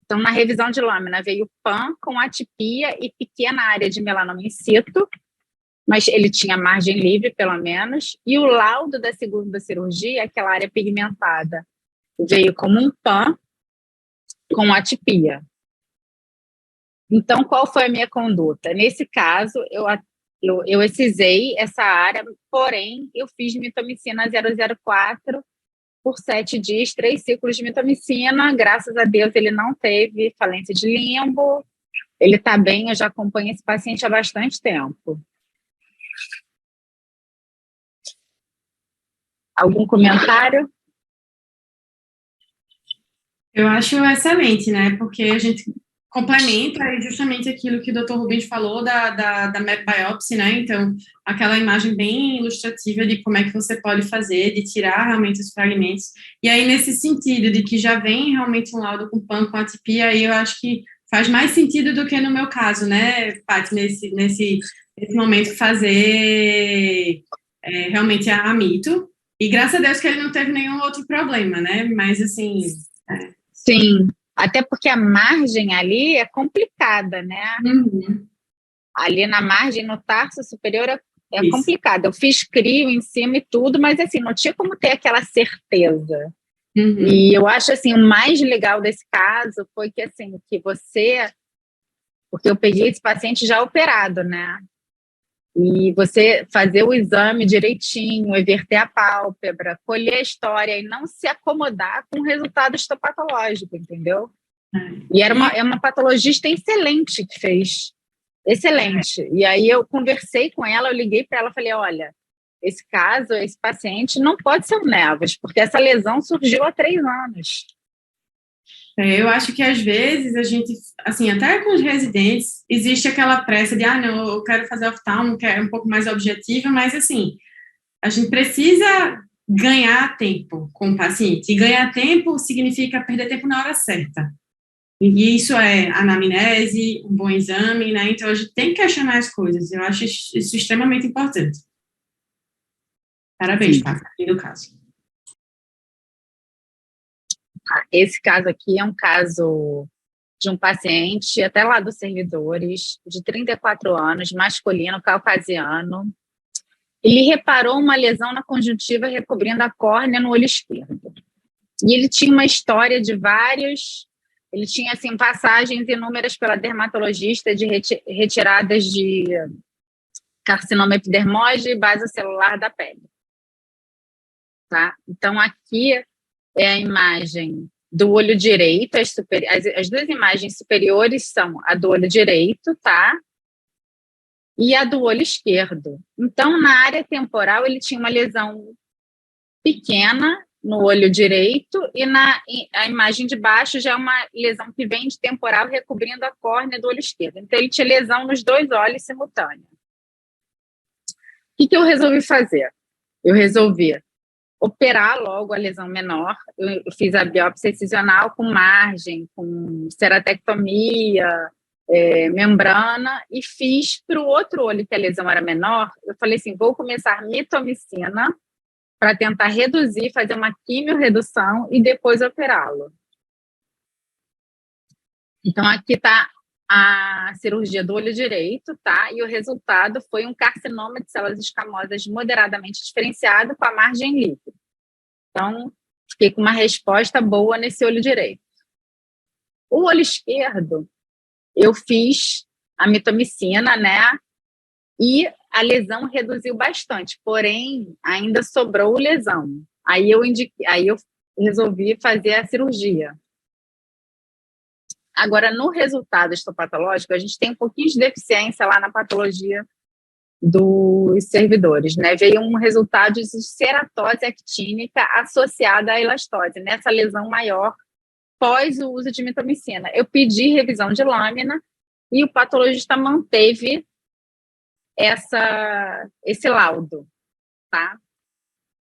Speaker 5: Então, na revisão de lâmina, veio PAN com atipia e pequena área de melanoma in situ, mas ele tinha margem livre, pelo menos, e o laudo da segunda cirurgia, aquela área pigmentada, veio como um PAN com atipia. Então, qual foi a minha conduta? Nesse caso, eu excisei essa área, porém, eu fiz mitomicina 004 por 7 dias, 3 ciclos de mitomicina. Graças a Deus, ele não teve falência de limbo, ele está bem, eu já acompanho esse paciente há bastante tempo. Algum comentário?
Speaker 3: Eu acho excelente, né? Porque a gente complementa justamente aquilo que o Dr. Rubens falou da map biopsy, né? Então, aquela imagem bem ilustrativa de como é que você pode fazer, de tirar realmente os fragmentos. E aí, nesse sentido de que já vem realmente um laudo com PAN, com atipia, aí eu acho que faz mais sentido do que no meu caso, né, Paty, nesse momento fazer realmente a mito. E graças a Deus que ele não teve nenhum outro problema, né? Mas, assim...
Speaker 5: Sim, até porque a margem ali é complicada, né?
Speaker 3: Uhum.
Speaker 5: Ali na margem, no tarso superior, É
Speaker 3: Isso.
Speaker 5: complicado. Eu fiz crio em cima e tudo, mas assim, não tinha como ter aquela certeza.
Speaker 3: Uhum.
Speaker 5: E eu acho assim, o mais legal desse caso foi que assim, que você, porque eu peguei esse paciente já operado, né? E você fazer o exame direitinho, everter a pálpebra, colher a história e não se acomodar com o resultado histopatológico, entendeu? E é uma patologista excelente que fez. Excelente. E aí eu conversei com ela, eu liguei para ela, falei, olha, esse caso, esse paciente não pode ser o Nevas, porque essa lesão surgiu há 3 anos.
Speaker 3: Eu acho que às vezes a gente, assim, até com os residentes, existe aquela pressa de, não, eu quero fazer oftalmo, que é um pouco mais objetivo, mas assim, a gente precisa ganhar tempo com o paciente, e ganhar tempo significa perder tempo na hora certa. E isso é anamnese, um bom exame, né? Então a gente tem que questionar as coisas, eu acho isso extremamente importante. Parabéns, tá? No caso.
Speaker 5: Esse caso aqui é um caso de um paciente, até lá dos servidores, de 34 anos, masculino, caucasiano. Ele reparou uma lesão na conjuntiva recobrindo a córnea no olho esquerdo. E ele tinha uma história de vários... Ele tinha, assim, passagens inúmeras pela dermatologista de retiradas de carcinoma epidermoide e base celular da pele. Tá? Então, aqui é a imagem do olho direito, as 2 imagens superiores são a do olho direito, tá? E a do olho esquerdo. Então, na área temporal, ele tinha uma lesão pequena no olho direito e a imagem de baixo já é uma lesão que vem de temporal recobrindo a córnea do olho esquerdo. Então, ele tinha lesão nos 2 olhos simultâneos. O que eu resolvi fazer? Eu resolvi operar logo a lesão menor. Eu fiz a biópsia excisional com margem, com ceratectomia, membrana, e fiz para o outro olho que a lesão era menor. Eu falei assim, vou começar mitomicina para tentar reduzir, fazer uma quimiorredução e depois operá-lo. Então, aqui está a cirurgia do olho direito, tá? E o resultado foi um carcinoma de células escamosas moderadamente diferenciado com a margem líquida. Então, fiquei com uma resposta boa nesse olho direito. O olho esquerdo, eu fiz a mitomicina, né? E a lesão reduziu bastante, porém, ainda sobrou lesão. Aí eu resolvi fazer a cirurgia. Agora, no resultado histopatológico, a gente tem um pouquinho de deficiência lá na patologia dos servidores, né? Veio um resultado de ceratose actínica associada à elastose, nessa lesão maior pós o uso de mitomicina. Eu pedi revisão de lâmina e o patologista manteve esse laudo, tá?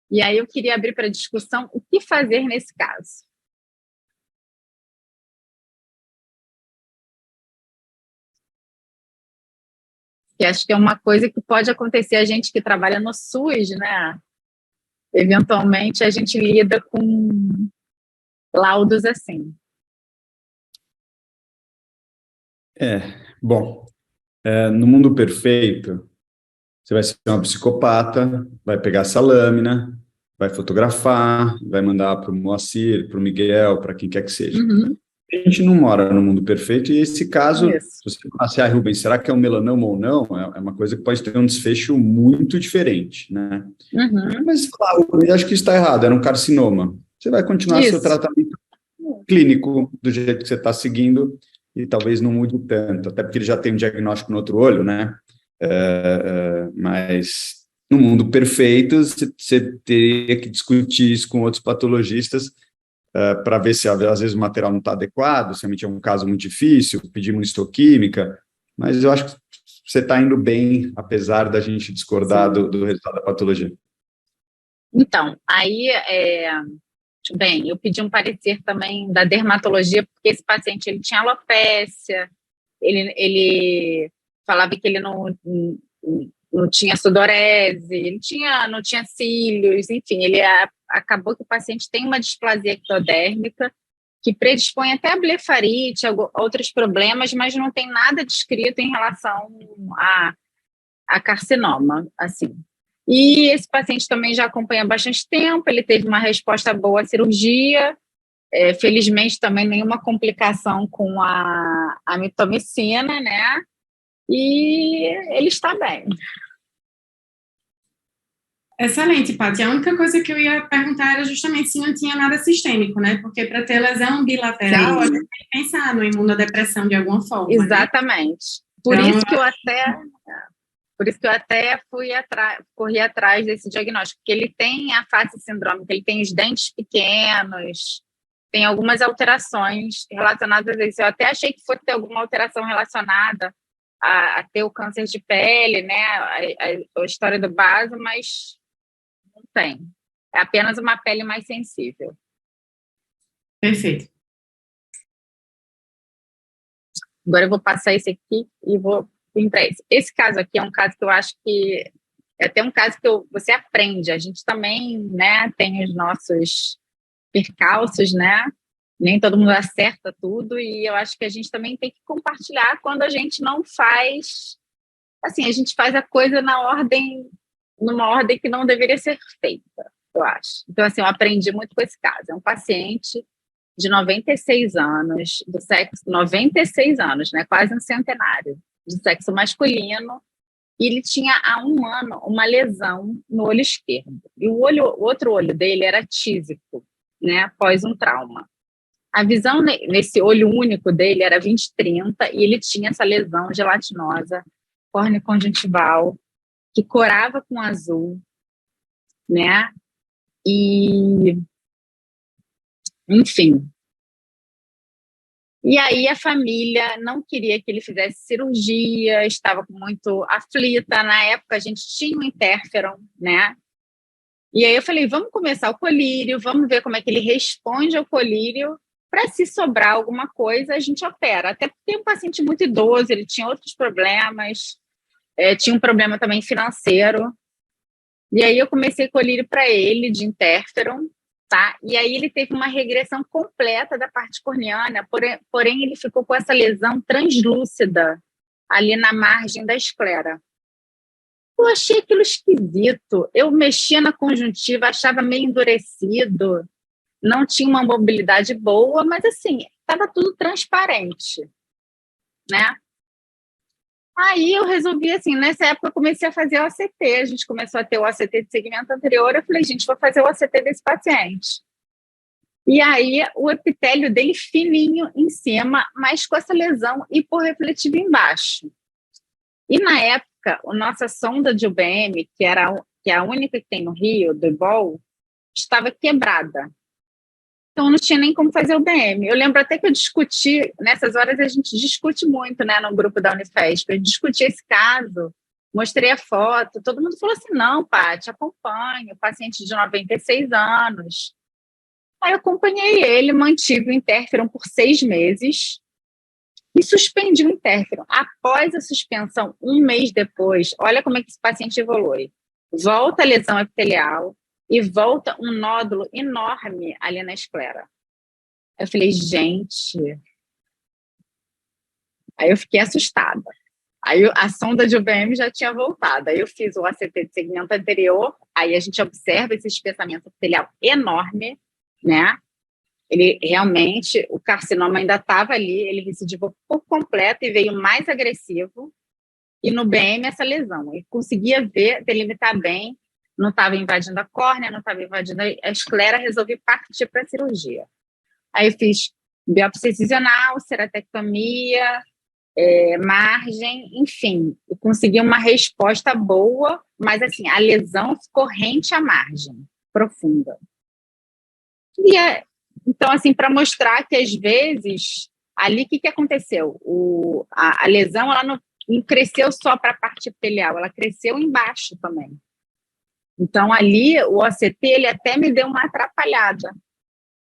Speaker 5: E aí eu queria abrir para discussão o que fazer nesse caso. Que acho que é uma coisa que pode acontecer a gente que trabalha no SUS, né? Eventualmente a gente lida com laudos assim.
Speaker 4: Bom, no mundo perfeito, você vai ser uma psicopata, vai pegar essa lâmina, vai fotografar, vai mandar para o Moacir, para o Miguel, para quem quer que seja.
Speaker 5: Uhum.
Speaker 4: A gente não mora no mundo perfeito, e esse caso,
Speaker 5: Isso.
Speaker 4: se você falar assim, Rubens, será que é um melanoma ou não? É uma coisa que pode ter um desfecho muito diferente, né?
Speaker 5: Uhum.
Speaker 4: Mas, claro, eu acho que isso está errado, era um carcinoma. Você vai continuar seu tratamento clínico do jeito que você está seguindo e talvez não mude tanto, até porque ele já tem um diagnóstico no outro olho, né? Mas no mundo perfeito, você teria que discutir isso com outros patologistas para ver se às vezes o material não está adequado, se realmente é um caso muito difícil, pedir uma histoquímica, mas eu acho que você está indo bem, apesar da gente discordar do resultado da patologia.
Speaker 5: Então, aí, bem, eu pedi um parecer também da dermatologia, porque esse paciente ele tinha alopécia, ele falava que ele não tinha sudorese, ele não tinha cílios, enfim, acabou que o paciente tem uma displasia ectodérmica que predispõe até a blefarite, outros problemas, mas não tem nada descrito em relação a carcinoma, assim. E esse paciente também já acompanha há bastante tempo, ele teve uma resposta boa à cirurgia, felizmente também nenhuma complicação com a mitomicina, né? E ele está bem.
Speaker 3: Excelente, Paty. A única coisa que eu ia perguntar era justamente se não tinha nada sistêmico, né? Porque para ter lesão bilateral, a gente tem que pensar no imunodepressão de alguma forma.
Speaker 5: Exatamente. Né? Por isso que eu até corri atrás desse diagnóstico, porque ele tem a face sindrômica, ele tem os dentes pequenos, tem algumas alterações relacionadas a isso. Eu até achei que fosse ter alguma alteração relacionada a ter o câncer de pele, né? A história do vaso, mas não tem. É apenas uma pele mais sensível.
Speaker 3: Perfeito.
Speaker 5: Agora eu vou passar esse aqui e vou vir para esse. Esse caso aqui é um caso que eu acho que é até um caso que você aprende. A gente também, né, tem os nossos percalços, né? Nem todo mundo acerta tudo, e eu acho que a gente também tem que compartilhar quando a gente não faz, assim, a gente faz a coisa numa ordem que não deveria ser feita, eu acho. Então, assim, eu aprendi muito com esse caso. É um paciente de 96 anos, do sexo, 96 anos, né, quase um centenário, do sexo masculino, e ele tinha há 1 ano uma lesão no olho esquerdo. E o outro olho dele era tísico, né, após um trauma. A visão nesse olho único dele era 20/30 e ele tinha essa lesão gelatinosa córneo-conjuntival que corava com azul, né? E, enfim. E aí a família não queria que ele fizesse cirurgia, estava muito aflita. Na época a gente tinha um interferon, né? E aí eu falei, vamos começar o colírio, vamos ver como é que ele responde ao colírio. Para se sobrar alguma coisa, a gente opera. Até porque é um paciente muito idoso, ele tinha outros problemas, tinha um problema também financeiro. E aí eu comecei colírio para ele, de interferon, tá? E aí ele teve uma regressão completa da parte corneana, porém ele ficou com essa lesão translúcida ali na margem da esclera. Eu achei aquilo esquisito. Eu mexia na conjuntiva, achava meio endurecido, não tinha uma mobilidade boa, mas assim, estava tudo transparente, né? Aí eu resolvi, assim, nessa época eu comecei a fazer o ACT, a gente começou a ter o ACT de segmento anterior, eu falei, gente, vou fazer o ACT desse paciente. E aí o epitélio dele fininho em cima, mas com essa lesão hiporrefletiva embaixo. E na época, a nossa sonda de UBM, que é a única que tem no Rio, do IBOL, estava quebrada. Então, não tinha nem como fazer o BM. Eu lembro até que eu discuti, nessas horas a gente discute muito, né, no grupo da Unifesp, eu discuti esse caso, mostrei a foto, todo mundo falou assim, não, Paty, acompanho, paciente de 96 anos. Aí eu acompanhei ele, mantive o interferon por 6 meses e suspendi o interferon. Após a suspensão, 1 mês depois, olha como é que esse paciente evolui. Volta a lesão epitelial, e volta um nódulo enorme ali na esclera. Eu falei, gente... Aí eu fiquei assustada. Aí a sonda de UVM já tinha voltado. Aí eu fiz o ACT de segmento anterior, aí a gente observa esse espessamento epitelial enorme, né? Ele realmente, o carcinoma ainda estava ali, ele recidivou por completo e veio mais agressivo. E no BM, essa lesão. Eu conseguia ver, delimitar bem, não estava invadindo a córnea, não estava invadindo a esclera, resolvi partir para a cirurgia. Aí eu fiz biópsia incisional, ceratectomia, margem, enfim, eu consegui uma resposta boa, mas assim, a lesão ficou rente à margem, profunda. E então, assim, para mostrar que às vezes, ali o que aconteceu? A lesão ela não cresceu só para a parte epitelial, ela cresceu embaixo também. Então, ali, o OCT, ele até me deu uma atrapalhada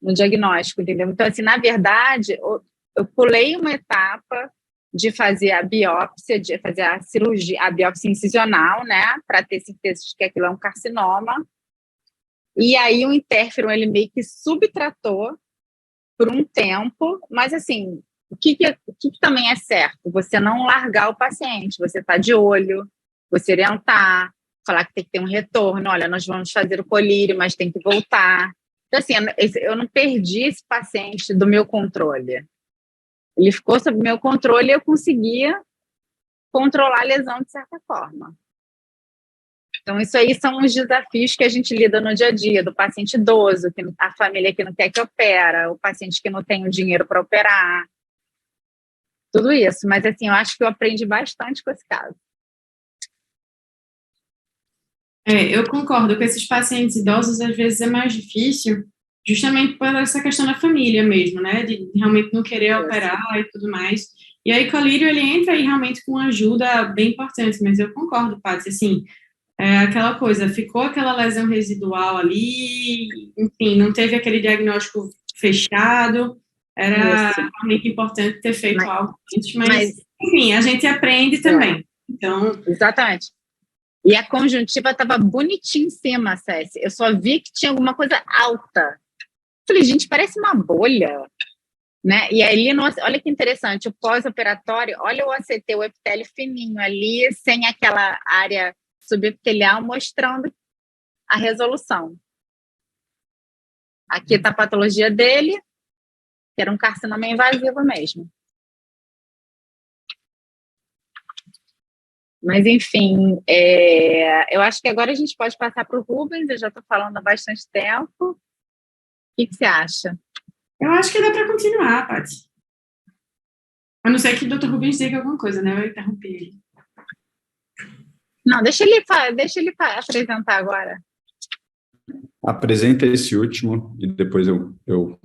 Speaker 5: no diagnóstico, entendeu? Então, assim, na verdade, eu pulei uma etapa de fazer a biópsia, de fazer a cirurgia, a biópsia incisional, né, para ter certeza de que aquilo é um carcinoma. E aí, o interferon, ele meio que subtratou por um tempo, mas, assim, o que também é certo? Você não largar o paciente, você está de olho, você orientar, falar que tem que ter um retorno, olha, nós vamos fazer o colírio, mas tem que voltar. Então, assim, eu não perdi esse paciente do meu controle. Ele ficou sob meu controle e eu conseguia controlar a lesão de certa forma. Então, isso aí são os desafios que a gente lida no dia a dia, do paciente idoso, a família que não quer que opera, o paciente que não tem o dinheiro para operar, tudo isso. Mas, assim, eu acho que eu aprendi bastante com esse caso.
Speaker 3: Eu concordo que esses pacientes idosos, às vezes, é mais difícil, justamente por essa questão da família mesmo, né, de realmente não querer operar e tudo mais. E aí, colírio, ele entra aí realmente com uma ajuda bem importante, mas eu concordo, Paty, assim, aquela coisa, ficou aquela lesão residual ali, enfim, não teve aquele diagnóstico fechado, era realmente importante ter feito algo antes, mas, enfim, a gente aprende também. Então,
Speaker 5: exatamente. E a conjuntiva estava bonitinha em cima, Cécia. Eu só vi que tinha alguma coisa alta. Falei, gente, parece uma bolha, né? E aí, olha que interessante, o pós-operatório, olha o ACT, o epitélio fininho ali, sem aquela área subepitelial, mostrando a resolução. Aqui está a patologia dele, que era um carcinoma invasivo mesmo. Mas, enfim, eu acho que agora a gente pode passar para o Rubens, eu já estou falando há bastante tempo. O que você acha?
Speaker 3: Eu acho que dá para continuar, Paty. A não ser que o Dr. Rubens diga alguma coisa, né? Eu interrompi ele.
Speaker 5: Não, deixa ele apresentar agora.
Speaker 4: Apresenta esse último e depois eu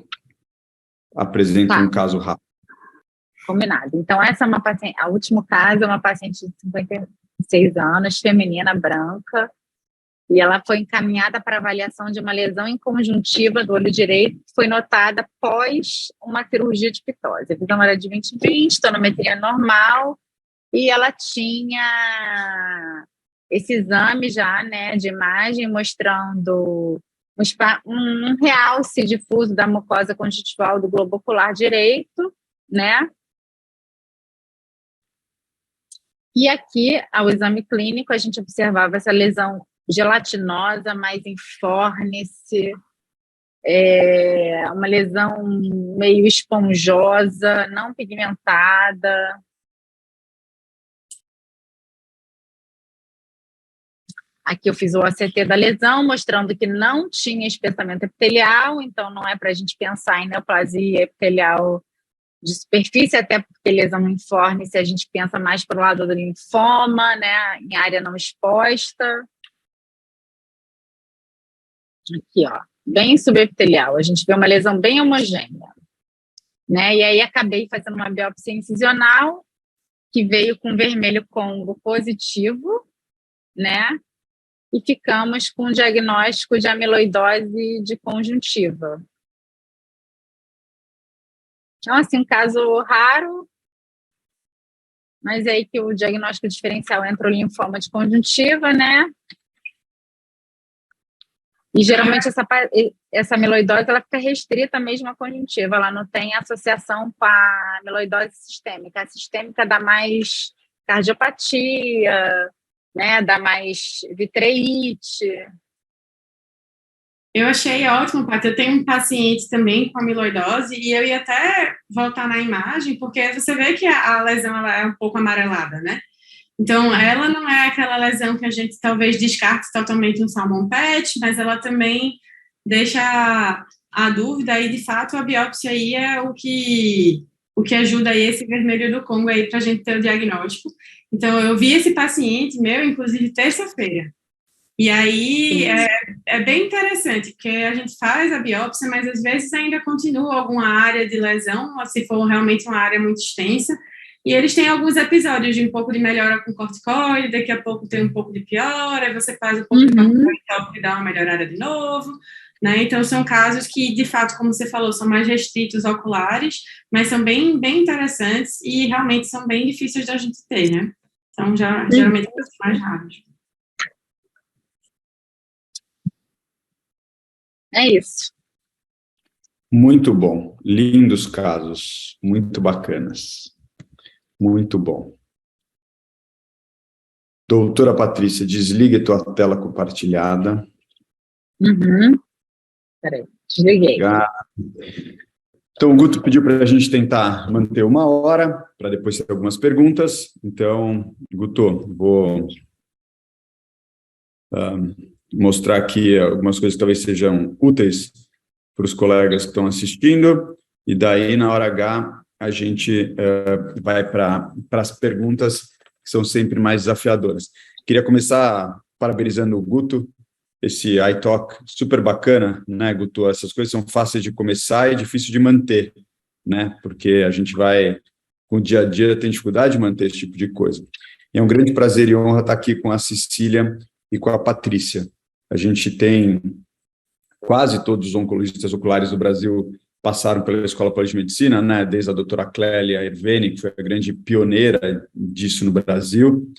Speaker 4: apresento um caso rápido.
Speaker 5: Combinado. Então, essa é uma paciente, o último caso é uma paciente de 56 anos, feminina, branca, e ela foi encaminhada para avaliação de uma lesão em conjuntiva do olho direito, que foi notada após uma cirurgia de pitose. A visão era de 20/20, tonometria normal, e ela tinha esse exame já, né, de imagem, mostrando um realce difuso da mucosa conjuntival do globo ocular direito, né? E aqui, ao exame clínico, a gente observava essa lesão gelatinosa, mais informe-se, uma lesão meio esponjosa, não pigmentada. Aqui eu fiz o ACT da lesão, mostrando que não tinha espessamento epitelial, então não é para a gente pensar em neoplasia epitelial de superfície, até porque lesão informe, se a gente pensa mais para o lado do linfoma, né, em área não exposta. Aqui, ó, bem subepitelial, a gente vê uma lesão bem homogênea, né, e aí acabei fazendo uma biópsia incisional, que veio com vermelho Congo positivo, né, e ficamos com o diagnóstico de amiloidose de conjuntiva. Então, assim, um caso raro, mas é aí que o diagnóstico diferencial entra o linfoma de conjuntiva, né? E geralmente essa amiloidose ela fica restrita mesmo à conjuntiva, ela não tem associação com a amiloidose sistêmica. A sistêmica dá mais cardiopatia, né? Dá mais vitreite.
Speaker 3: Eu achei ótimo, Paty. Eu tenho um paciente também com amiloidose e eu ia até voltar na imagem, porque você vê que a lesão ela é um pouco amarelada, né? Então, ela não é aquela lesão que a gente talvez descarte totalmente um salmão PET, mas ela também deixa a dúvida e, de fato, a biópsia aí é o que ajuda aí esse vermelho do Congo aí para a gente ter o diagnóstico. Então, eu vi esse paciente meu, inclusive, terça-feira. E aí, é bem interessante, porque a gente faz a biópsia, mas às vezes ainda continua alguma área de lesão, se for realmente uma área muito extensa, e eles têm alguns episódios de um pouco de melhora com corticoide, daqui a pouco tem um pouco de piora, aí você faz um pouco de corticoide e dá uma melhorada de novo, né? Então, são casos que, de fato, como você falou, são mais restritos oculares, mas são bem, bem interessantes e realmente são bem difíceis da gente ter, né? Então, geralmente são mais raros.
Speaker 5: É isso.
Speaker 4: Muito bom. Lindos casos. Muito bacanas. Muito bom. Doutora Patrícia, desligue a tua tela compartilhada.
Speaker 5: Peraí, desliguei.
Speaker 4: Então, o Guto pediu para a gente tentar manter 1 hora, para depois ter algumas perguntas. Então, Guto, vou mostrar aqui algumas coisas que talvez sejam úteis para os colegas que estão assistindo, e daí, na hora H, a gente vai para as perguntas que são sempre mais desafiadoras. Queria começar parabenizando o Guto, esse iTalk super bacana, né, Guto? Essas coisas são fáceis de começar e difícil de manter, né? Porque a gente vai, com o dia a dia, tem dificuldade de manter esse tipo de coisa. E é um grande prazer e honra estar aqui com a Cecília e com a Patrícia. A gente tem quase todos os oncologistas oculares do Brasil passaram pela Escola Paulista de Medicina, né? Desde a doutora Clélia Erveni, que foi a grande pioneira disso no Brasil.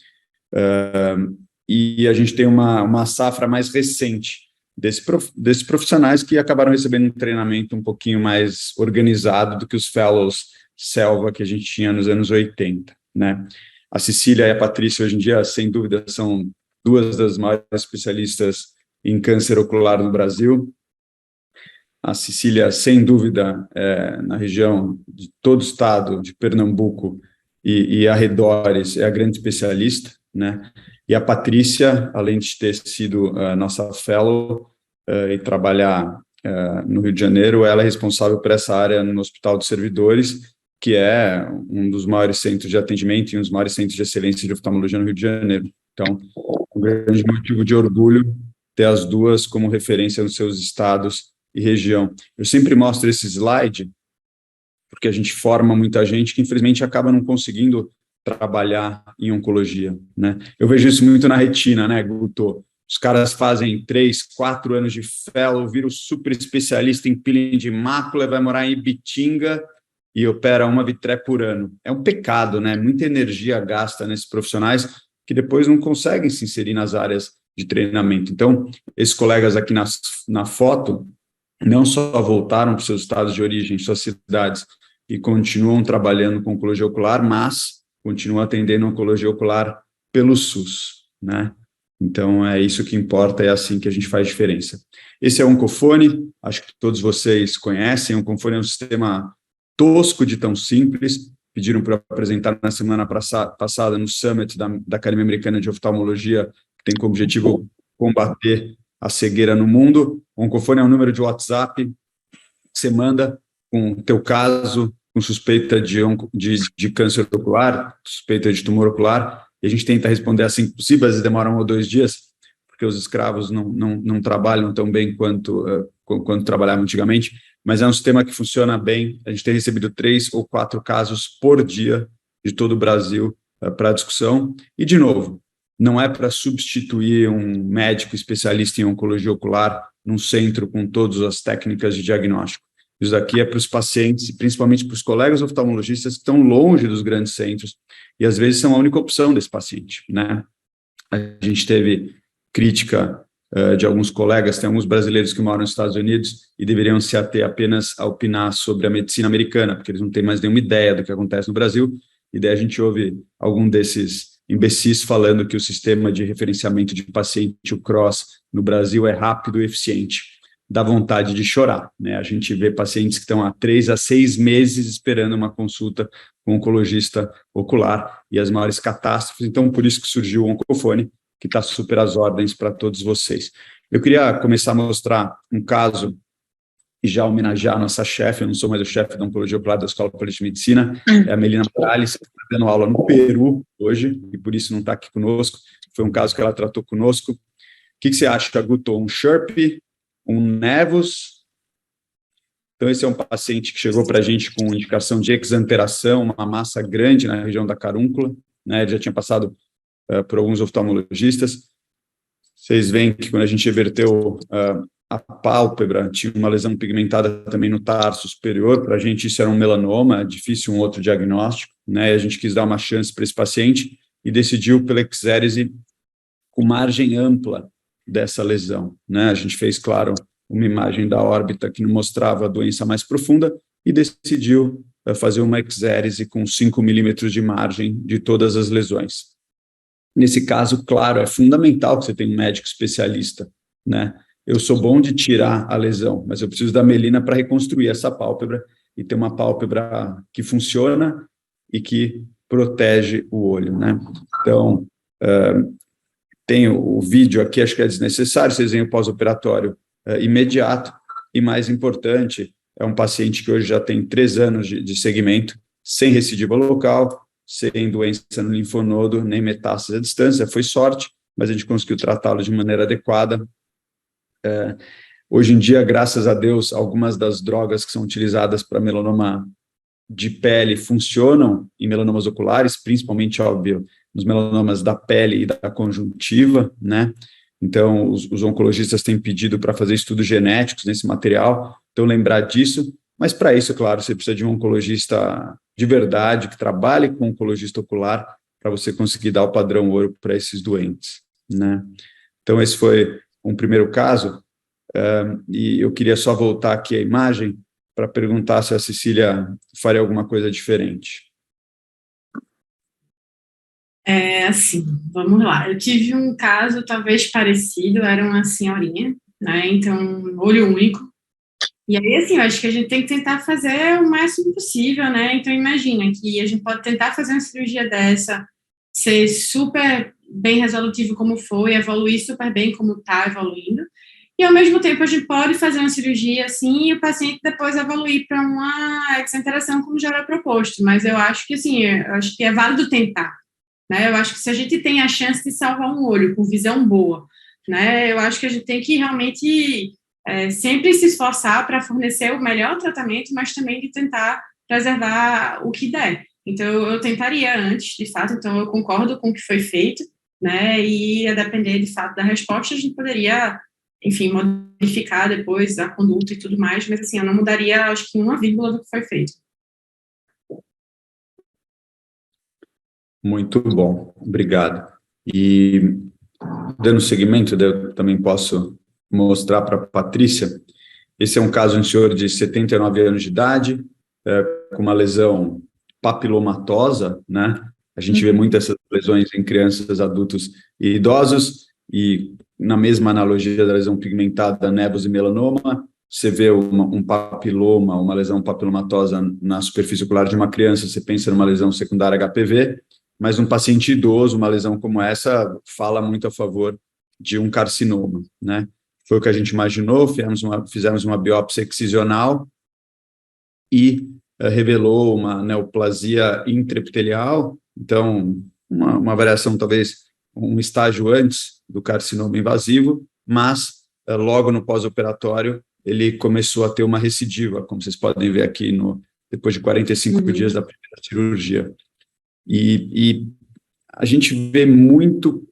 Speaker 4: E a gente tem uma safra mais recente desses profissionais que acabaram recebendo um treinamento um pouquinho mais organizado do que os fellows selva que a gente tinha nos anos 80, né? A Cecília e a Patrícia, hoje em dia, sem dúvida, são duas das maiores especialistas em câncer ocular no Brasil. A Cecília, sem dúvida, na região de todo o estado de Pernambuco e arredores, é a grande especialista, né? E a Patrícia, além de ter sido nossa fellow e trabalhar no Rio de Janeiro, ela é responsável por essa área no Hospital dos Servidores, que é um dos maiores centros de atendimento e um dos maiores centros de excelência de oftalmologia no Rio de Janeiro. Então, um grande motivo de orgulho ter as duas como referência nos seus estados e região. Eu sempre mostro esse slide, porque a gente forma muita gente que, infelizmente, acaba não conseguindo trabalhar em oncologia, né? Eu vejo isso muito na retina, né, Guto? Os caras fazem 3, 4 anos de fellow, viram super especialista em peeling de mácula, vai morar em Ibitinga e opera uma vitré por ano. É um pecado, né? Muita energia gasta nesses profissionais que depois não conseguem se inserir nas áreas de treinamento. Então, esses colegas aqui na foto não só voltaram para os seus estados de origem, suas cidades, e continuam trabalhando com oncologia ocular, mas continuam atendendo oncologia ocular pelo SUS, né? Então, é isso que importa, é assim que a gente faz diferença. Esse é o Oncofone, acho que todos vocês conhecem. O Oncofone é um sistema tosco de tão simples. Pediram para apresentar na semana passada no Summit da Academia Americana de Oftalmologia, que tem como objetivo combater a cegueira no mundo. O Oncofone é um número de WhatsApp que você manda com o teu caso, com suspeita de câncer ocular, suspeita de tumor ocular, e a gente tenta responder assim que possível. Às vezes demora 1 ou 2 dias, porque os escravos não trabalham tão bem quanto trabalhavam antigamente, mas é um sistema que funciona bem. A gente tem recebido 3 ou 4 casos por dia de todo o Brasil para discussão, e, de novo, não é para substituir um médico especialista em oncologia ocular num centro com todas as técnicas de diagnóstico. Isso daqui é para os pacientes, e principalmente para os colegas oftalmologistas que estão longe dos grandes centros, e às vezes são a única opção desse paciente, né? A gente teve crítica de alguns colegas, tem alguns brasileiros que moram nos Estados Unidos e deveriam se ater apenas a opinar sobre a medicina americana, porque eles não têm mais nenhuma ideia do que acontece no Brasil, e daí a gente ouve algum desses imbecis falando que o sistema de referenciamento de paciente, o CROSS, no Brasil é rápido e eficiente. Dá vontade de chorar, né? A gente vê pacientes que estão há 3 a 6 meses esperando uma consulta com um oncologista ocular e as maiores catástrofes. Então, por isso que surgiu o Oncofone, que está super às ordens para todos vocês. Eu queria começar a mostrar um caso e já homenagear a nossa chefe. Eu não sou mais o chefe da Oncologia Ocular da Escola Paulista de Medicina, é a Melina Morales, que está dando aula no Peru hoje, e por isso não está aqui conosco. Foi um caso que ela tratou conosco. O que você acha, Guto? Um SHRP, um nevus? Então, esse é um paciente que chegou para a gente com indicação de exanteração, uma massa grande na região da carúncula, né? Ele já tinha passado por alguns oftalmologistas. Vocês veem que quando a gente reverteu a pálpebra, tinha uma lesão pigmentada também no tarso superior. Para a gente isso era um melanoma, é difícil um outro diagnóstico, né? E a gente quis dar uma chance para esse paciente e decidiu pela exérese com margem ampla dessa lesão, né? A gente fez, claro, uma imagem da órbita que não mostrava a doença mais profunda e decidiu fazer uma exérese com 5 milímetros de margem de todas as lesões. nesse caso, claro, é fundamental que você tenha um médico especialista, né? Eu sou bom de tirar a lesão, mas eu preciso da melina para reconstruir essa pálpebra e ter uma pálpebra que funciona e que protege o olho, né? Então, tem o vídeo aqui, acho que é desnecessário, vocês veem o pós-operatório imediato, e mais importante, é um paciente que hoje já tem 3 anos de segmento, sem recidiva local, sem doença no linfonodo, nem metástase à distância, foi sorte, mas a gente conseguiu tratá-lo de maneira adequada. Hoje em dia, graças a Deus, algumas das drogas que são utilizadas para melanoma de pele funcionam em melanomas oculares, principalmente, óbvio, nos melanomas da pele e da conjuntiva, né? Então, os oncologistas têm pedido para fazer estudos genéticos nesse material, então lembrar disso, mas para isso, claro, você precisa de um oncologista de verdade, que trabalhe com oncologista ocular, para você conseguir dar o padrão ouro para esses doentes, né? Então, esse foi um primeiro caso, e eu queria só voltar aqui a imagem para perguntar se a Cecília faria alguma coisa diferente.
Speaker 3: Assim, vamos lá. Eu tive um caso talvez parecido, era uma senhorinha, né? Então, olho único. E aí, assim, eu acho que a gente tem que tentar fazer o máximo possível, né? Então, imagina que a gente pode tentar fazer uma cirurgia dessa, ser super bem resolutivo como foi, evoluir super bem como está evoluindo. E, ao mesmo tempo, a gente pode fazer uma cirurgia assim e o paciente depois evoluir para uma exenteração como já era proposto. Mas eu acho que, assim, eu acho que é válido tentar, né? Eu acho que se a gente tem a chance de salvar um olho com visão boa, né? Eu acho que a gente tem que realmente sempre se esforçar para fornecer o melhor tratamento, mas também de tentar preservar o que der. Então, eu tentaria antes, de fato, então eu concordo com o que foi feito, né? E a depender, de fato, da resposta, a gente poderia, enfim, modificar depois a conduta e tudo mais, mas, assim, eu não mudaria, acho que, 1,, do que foi feito.
Speaker 4: Muito bom, obrigado. E, dando seguimento, eu também posso mostrar para a Patrícia, esse é um caso de um senhor de 79 anos de idade, com uma lesão papilomatosa, né? A gente vê muitas essas lesões em crianças, adultos e idosos, e na mesma analogia da lesão pigmentada, nevos e melanoma, você vê um papiloma, uma lesão papilomatosa na superfície ocular de uma criança, você pensa numa lesão secundária HPV, mas um paciente idoso, uma lesão como essa, fala muito a favor de um carcinoma, né? Foi o que a gente imaginou, fizemos uma biópsia excisional e revelou uma neoplasia intraepitelial, então uma variação talvez um estágio antes do carcinoma invasivo, mas logo no pós-operatório ele começou a ter uma recidiva, como vocês podem ver aqui, depois de 45 dias da primeira cirurgia. E a gente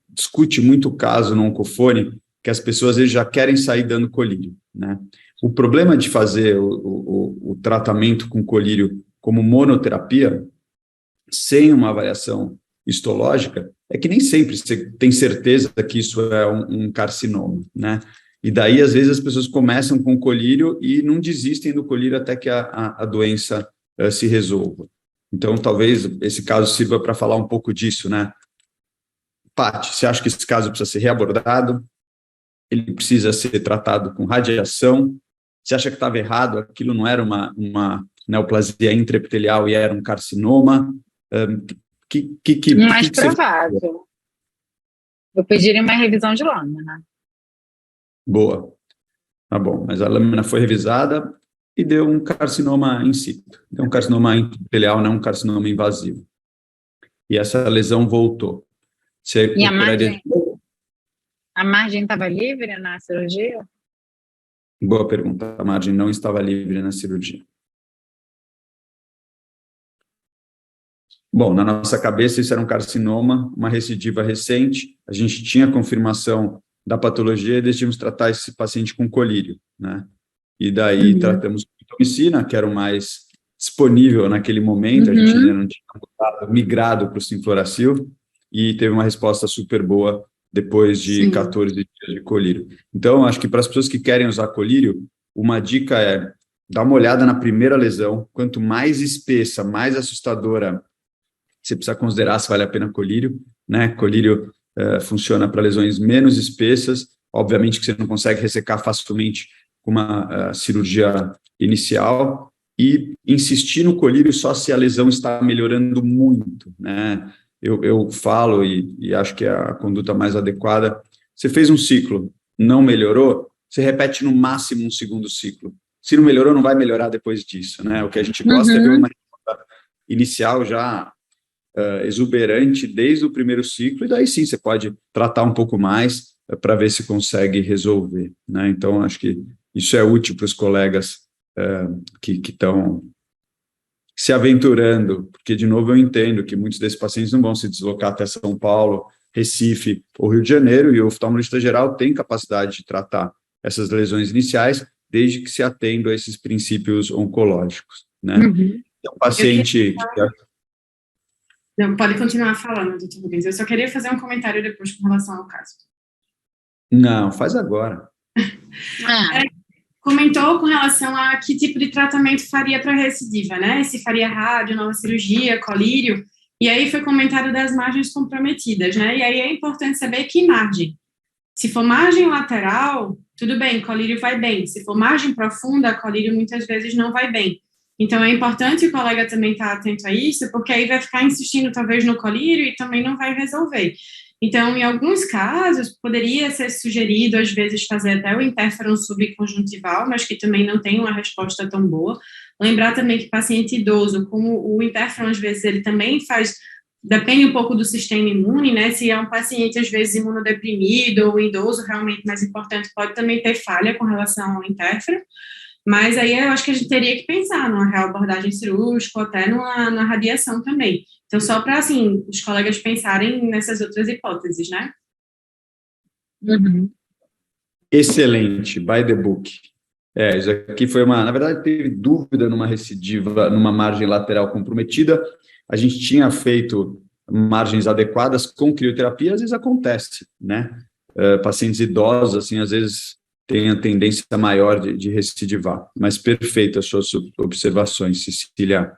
Speaker 4: discute muito o caso no Oncofone, que as pessoas às vezes já querem sair dando colírio, né? O problema de fazer o tratamento com colírio como monoterapia, sem uma avaliação histológica, é que nem sempre você tem certeza que isso é um carcinoma, né? E daí, às vezes, as pessoas começam com colírio e não desistem do colírio até que a doença se resolva. Então, talvez esse caso sirva para falar um pouco disso, né? Paty, você acha que esse caso precisa ser reabordado? Ele precisa ser tratado com radiação? Você acha que estava errado, aquilo não era uma neoplasia intraepitelial e era um carcinoma?
Speaker 5: Mais provável. Eu pediria uma revisão de lâmina.
Speaker 4: Boa. Tá bom, mas a lâmina foi revisada e deu um carcinoma in situ. Deu um carcinoma intraepitelial, não um carcinoma invasivo. E essa lesão voltou. Você
Speaker 5: e a margem estava livre na cirurgia?
Speaker 4: Boa pergunta. A margem não estava livre na cirurgia. Bom, na nossa cabeça, isso era um carcinoma, uma recidiva recente. A gente tinha confirmação da patologia e decidimos tratar esse paciente com colírio, né? E daí tratamos com mitomicina, que era o mais disponível naquele momento. A gente ainda não tinha migrado para o Sinfloracil e teve uma resposta super boa depois de 14 dias de colírio. Então, acho que para as pessoas que querem usar colírio, uma dica é dar uma olhada na primeira lesão. Quanto mais espessa, mais assustadora, você precisa considerar se vale a pena colírio. né? Colírio funciona para lesões menos espessas, obviamente que você não consegue ressecar facilmente com uma cirurgia inicial, e insistir no colírio só se a lesão está melhorando muito, né? Eu falo, e acho que é a conduta mais adequada, você fez um ciclo, não melhorou, você repete no máximo um segundo ciclo. Se não melhorou, não vai melhorar depois disso, né? O que a gente gosta é ver uma resposta inicial já exuberante desde o primeiro ciclo, e daí sim você pode tratar um pouco mais para ver se consegue resolver, né? Então, acho que isso é útil para os colegas que estão se aventurando, porque, de novo, eu entendo que muitos desses pacientes não vão se deslocar até São Paulo, Recife ou Rio de Janeiro, e o oftalmologista geral tem capacidade de tratar essas lesões iniciais, desde que se atenda a esses princípios oncológicos, né? Então, paciente...
Speaker 3: Não, pode continuar falando, doutor Rubens. Eu só queria fazer um comentário depois com relação ao caso.
Speaker 4: Não, faz agora.
Speaker 3: Comentou com relação a que tipo de tratamento faria para recidiva, né? Se faria rádio, nova cirurgia, colírio. E aí foi comentado das margens comprometidas, né? E aí é importante saber que margem. Se for margem lateral, tudo bem, colírio vai bem. Se for margem profunda, colírio muitas vezes não vai bem. Então, é importante o colega também estar atento a isso, porque aí vai ficar insistindo talvez no colírio e também não vai resolver. Então, em alguns casos, poderia ser sugerido, às vezes, fazer até o interferon subconjuntival, mas que também não tem uma resposta tão boa. Lembrar também que paciente idoso, como o interferon, às vezes, ele também faz, depende um pouco do sistema imune, né? Se é um paciente, às vezes, imunodeprimido ou idoso, realmente mais importante, pode também ter falha com relação ao interferon. Mas aí eu acho que a gente teria que pensar numa reabordagem cirúrgica ou até numa radiação também. Então, só para, assim, os colegas pensarem nessas outras hipóteses, né?
Speaker 4: Excelente, by the book. Isso aqui foi na verdade, teve dúvida numa recidiva, numa margem lateral comprometida. A gente tinha feito margens adequadas com crioterapia, às vezes acontece, né? Pacientes idosos, assim, às vezes tem a tendência maior de recidivar, mas perfeitas as suas observações, Cecília.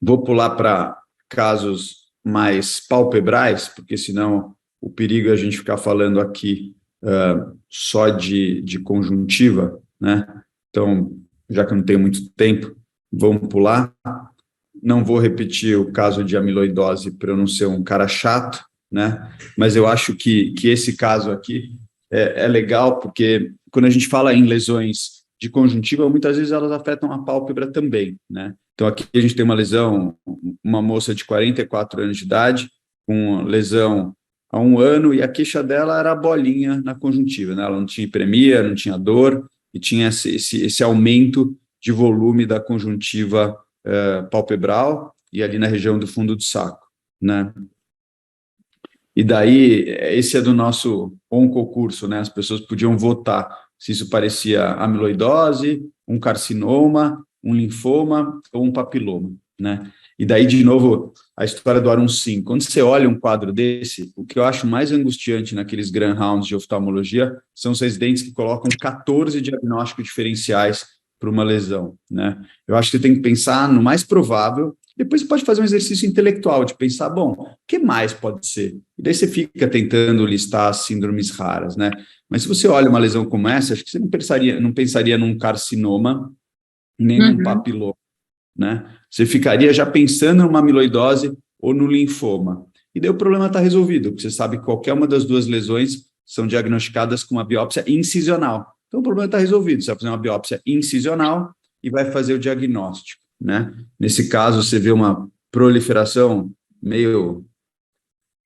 Speaker 4: Vou pular para casos mais palpebrais, porque senão o perigo é a gente ficar falando aqui só de conjuntiva, né? Então, já que eu não tenho muito tempo, vamos pular. Não vou repetir o caso de amiloidose para eu não ser um cara chato, né? Mas eu acho que esse caso aqui é legal, porque quando a gente fala em lesões de conjuntiva, muitas vezes elas afetam a pálpebra também, né? Então, aqui a gente tem uma lesão, uma moça de 44 anos de idade, com lesão há 1 ano, e a queixa dela era a bolinha na conjuntiva, né? Ela não tinha hiperemia, não tinha dor, e tinha esse aumento de volume da conjuntiva palpebral e ali na região do fundo do saco, né? E daí, esse é do nosso oncocurso, né? As pessoas podiam votar se isso parecia amiloidose, um carcinoma, um linfoma ou um papiloma, né? E daí, de novo, a história do ARUN5. Quando você olha um quadro desse, o que eu acho mais angustiante naqueles Grahams de oftalmologia são os residentes que colocam 14 diagnósticos diferenciais para uma lesão, né? Eu acho que você tem que pensar no mais provável. Depois você pode fazer um exercício intelectual de pensar, bom, o que mais pode ser? E daí você fica tentando listar as síndromes raras, né? Mas se você olha uma lesão como essa, acho que você não pensaria num carcinoma, nem num papiloma, né? Você ficaria já pensando numa amiloidose ou no linfoma. E daí o problema está resolvido, porque você sabe que qualquer uma das duas lesões são diagnosticadas com uma biópsia incisional. Então o problema está resolvido, você vai fazer uma biópsia incisional e vai fazer o diagnóstico, né? Nesse caso, você vê uma proliferação meio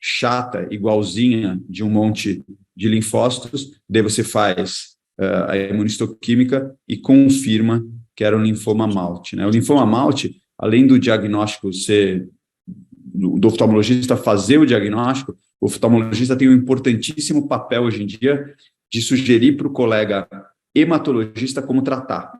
Speaker 4: chata, igualzinha de um monte de linfócitos, daí você faz a imunistoquímica e confirma que era um linfoma MALT, né? O linfoma MALT, além do diagnóstico ser do oftalmologista fazer o diagnóstico, o oftalmologista tem um importantíssimo papel hoje em dia de sugerir para o colega hematologista como tratar,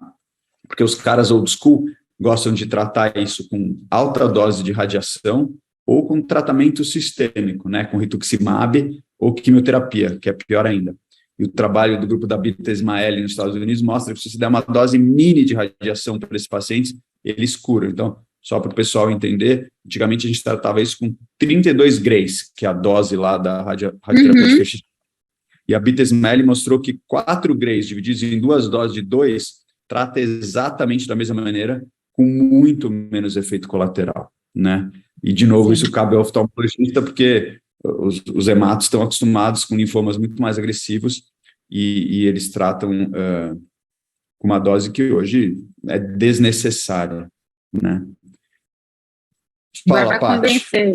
Speaker 4: porque os caras old school gostam de tratar isso com alta dose de radiação ou com tratamento sistêmico, né, com rituximab ou quimioterapia, que é pior ainda. E o trabalho do grupo da Bita Ismaili nos Estados Unidos mostra que se você der uma dose mini de radiação para esses pacientes, eles curam. Então, só para o pessoal entender, antigamente a gente tratava isso com 32 grays, que é a dose lá da radioterapia de feixe. E a Bita Smelly mostrou que 4 grays divididos em 2 doses de 2 trata exatamente da mesma maneira, com muito menos efeito colateral, né? E, de novo, isso cabe ao oftalmologista, porque os hematos estão acostumados com linfomas muito mais agressivos e eles tratam com uma dose que hoje é desnecessária, né?
Speaker 5: Vai convencer.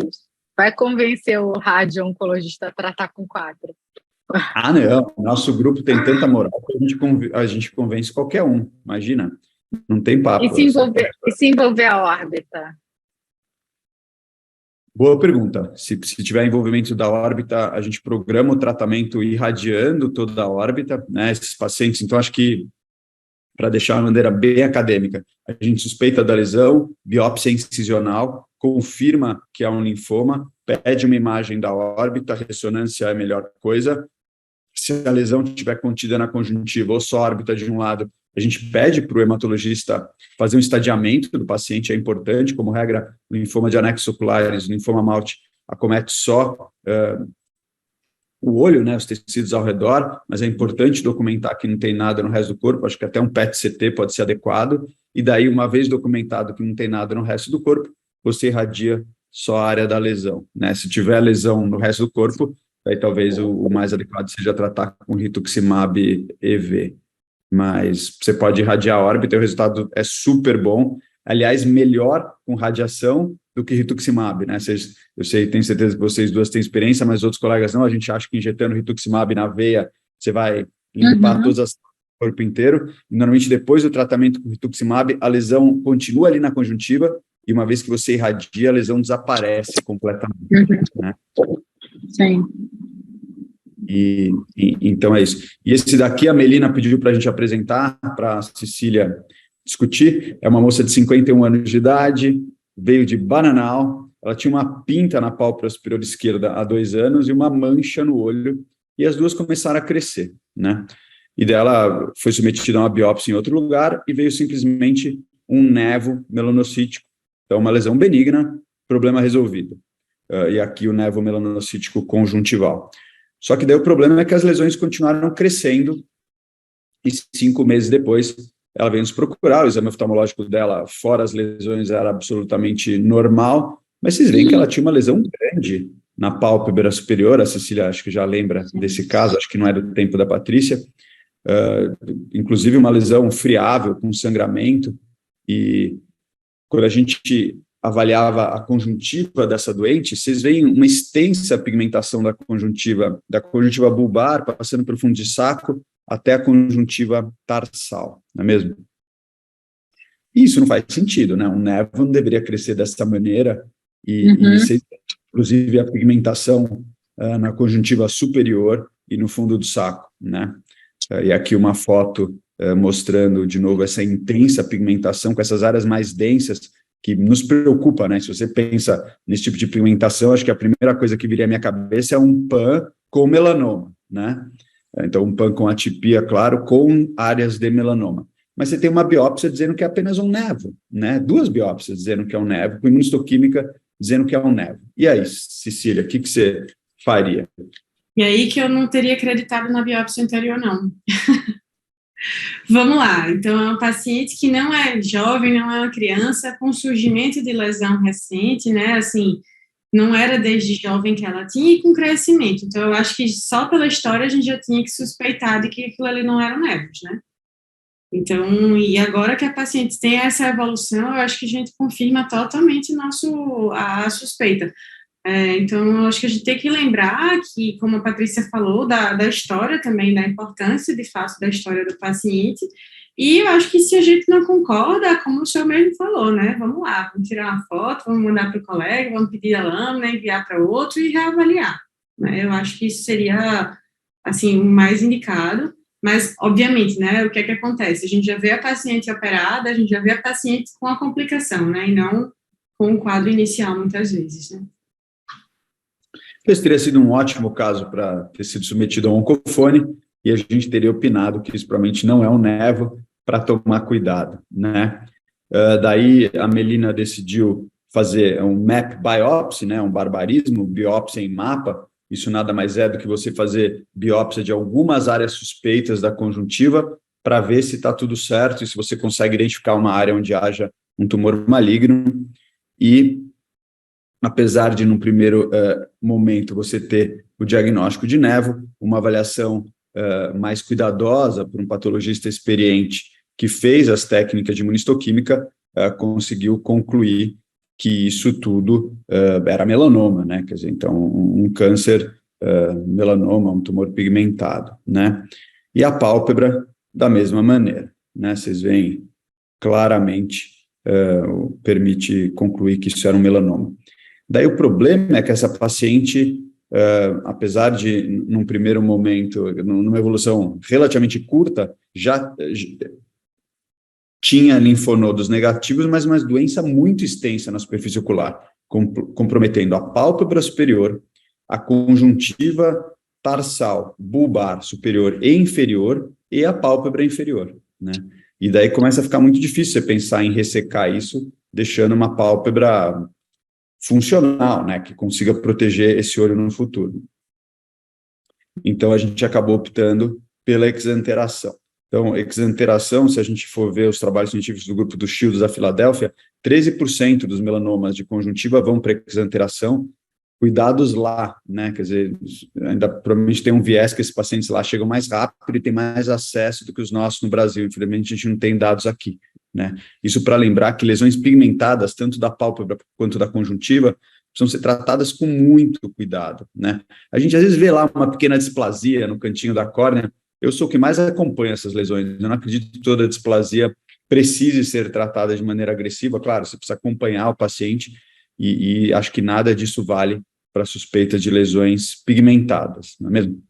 Speaker 5: Vai convencer o radio-oncologista a tratar com 4.
Speaker 4: Ah, não. Nosso grupo tem tanta moral que a gente convence qualquer um. Imagina. Não tem papo.
Speaker 5: E se envolver a órbita?
Speaker 4: Boa pergunta. Se tiver envolvimento da órbita, a gente programa o tratamento irradiando toda a órbita, né? Esses pacientes. Então, acho que, para deixar uma maneira bem acadêmica, a gente suspeita da lesão, biópsia incisional, confirma que é um linfoma, pede uma imagem da órbita, ressonância é a melhor coisa. Se a lesão estiver contida na conjuntiva ou só a órbita de um lado, a gente pede para o hematologista fazer um estadiamento do paciente, é importante, como regra, o linfoma de anexos oculares, o linfoma MALT, acomete só o olho, né, os tecidos ao redor, mas é importante documentar que não tem nada no resto do corpo, acho que até um PET-CT pode ser adequado, e daí, uma vez documentado que não tem nada no resto do corpo, você irradia só a área da lesão, né? Se tiver lesão no resto do corpo, aí talvez o mais adequado seja tratar com rituximab EV. Mas você pode irradiar a órbita e o resultado é super bom. Aliás, melhor com radiação do que rituximab, né? Eu sei, tenho certeza que vocês duas têm experiência, mas outros colegas não. A gente acha que injetando rituximab na veia, você vai limpar todas as do corpo inteiro. E, normalmente, depois do tratamento com rituximab, a lesão continua ali na conjuntiva e uma vez que você irradia, a lesão desaparece completamente, né?
Speaker 5: Sim.
Speaker 4: Então é isso. E esse daqui a Melina pediu para a gente apresentar, para a Cecília discutir. É uma moça de 51 anos de idade, veio de Bananal, ela tinha uma pinta na pálpebra superior esquerda há 2 anos e uma mancha no olho, e as duas começaram a crescer, né? E dela foi submetida a uma biópsia em outro lugar e veio simplesmente um nevo melanocítico. Então, uma lesão benigna, problema resolvido. E aqui o nevo melanocítico conjuntival. Só que daí o problema é que as lesões continuaram crescendo e 5 meses depois ela veio nos procurar, o exame oftalmológico dela, fora as lesões, era absolutamente normal, mas vocês veem que ela tinha uma lesão grande na pálpebra superior, a Cecília acho que já lembra desse caso, acho que não é do tempo da Patrícia, inclusive uma lesão friável, com sangramento, e quando a gente avaliava a conjuntiva dessa doente, vocês veem uma extensa pigmentação da conjuntiva bulbar, passando pelo fundo de saco, até a conjuntiva tarsal, não é mesmo? Isso não faz sentido, né? Um nevo não deveria crescer dessa maneira, inclusive a pigmentação na conjuntiva superior e no fundo do saco, né? E aqui uma foto mostrando, de novo, essa intensa pigmentação com essas áreas mais densas, que nos preocupa, né? Se você pensa nesse tipo de pigmentação, acho que a primeira coisa que viria à minha cabeça é um PAN com melanoma, né? Então, um PAN com atipia, claro, com áreas de melanoma. Mas você tem uma biópsia dizendo que é apenas um nevo, né? 2 biópsias dizendo que é um nevo, com imunistoquímica dizendo que é um nevo. E aí, Cecília, o que você faria?
Speaker 3: E aí que eu não teria acreditado na biópsia anterior, não. Vamos lá, então é um paciente que não é jovem, não é uma criança, com surgimento de lesão recente, né, assim, não era desde jovem que ela tinha e com crescimento, então eu acho que só pela história a gente já tinha que suspeitar de que aquilo ali não eram nevos, né. Então, e agora que a paciente tem essa evolução, eu acho que a gente confirma totalmente a suspeita. Então, eu acho que a gente tem que lembrar que, como a Patrícia falou, da história também, da importância, de fato, da história do paciente, e eu acho que se a gente não concorda, como o senhor mesmo falou, né, vamos lá, vamos tirar uma foto, vamos mandar para o colega, vamos pedir a lâmina, enviar para outro e reavaliar, né, eu acho que isso seria, assim, o mais indicado, mas, obviamente, né, o que é que acontece? A gente já vê a paciente operada, a gente já vê a paciente com a complicação, né, e não com o quadro inicial, muitas vezes, né.
Speaker 4: Esse teria sido um ótimo caso para ter sido submetido a um oncofone e a gente teria opinado que isso provavelmente não é um nevo para tomar cuidado, né? Daí a Melina decidiu fazer um map biopsy, né, um barbarismo, biópsia em mapa. Isso nada mais é do que você fazer biópsia de algumas áreas suspeitas da conjuntiva para ver se está tudo certo e se você consegue identificar uma área onde haja um tumor maligno. E, apesar de, num primeiro momento, você ter o diagnóstico de nevo, uma avaliação mais cuidadosa por um patologista experiente que fez as técnicas de imunistoquímica, conseguiu concluir que isso tudo era melanoma, né? Quer dizer, então, um câncer melanoma, um tumor pigmentado, né? E a pálpebra, da mesma maneira, né? Vocês veem claramente, permite concluir que isso era um melanoma. Daí o problema é que essa paciente, apesar de, num primeiro momento, numa evolução relativamente curta, já tinha linfonodos negativos, mas uma doença muito extensa na superfície ocular, comprometendo a pálpebra superior, a conjuntiva tarsal, bulbar superior e inferior e a pálpebra inferior, né? E daí começa a ficar muito difícil você pensar em ressecar isso, deixando uma pálpebra funcional, né, que consiga proteger esse olho no futuro. Então, a gente acabou optando pela exanteração. Então, exanteração, se a gente for ver os trabalhos científicos do grupo do Shields da Filadélfia, 13% dos melanomas de conjuntiva vão para exanteração. Cuidados lá, né? Quer dizer, ainda provavelmente tem um viés que esses pacientes lá chegam mais rápido e têm mais acesso do que os nossos no Brasil. Infelizmente, a gente não tem dados aqui, né? Isso para lembrar que lesões pigmentadas, tanto da pálpebra quanto da conjuntiva, precisam ser tratadas com muito cuidado, né? A gente às vezes vê lá uma pequena displasia no cantinho da córnea. Eu sou o que mais acompanha essas lesões. Eu não acredito que toda displasia precise ser tratada de maneira agressiva. Claro, você precisa acompanhar o paciente e acho que nada disso vale para suspeita de lesões pigmentadas, não é mesmo?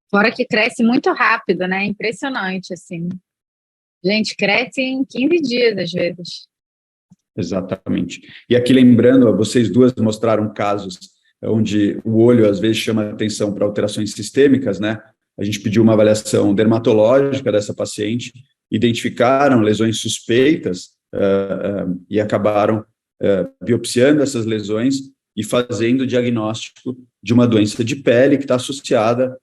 Speaker 5: Fora que cresce muito rápido, né? Impressionante, assim. Gente, cresce em 15 dias, às vezes.
Speaker 4: Exatamente. E aqui, lembrando, vocês duas mostraram casos onde o olho, às vezes, chama atenção para alterações sistêmicas, né? A gente pediu uma avaliação dermatológica dessa paciente, identificaram lesões suspeitas e acabaram biopsiando essas lesões e fazendo o diagnóstico de uma doença de pele que está associada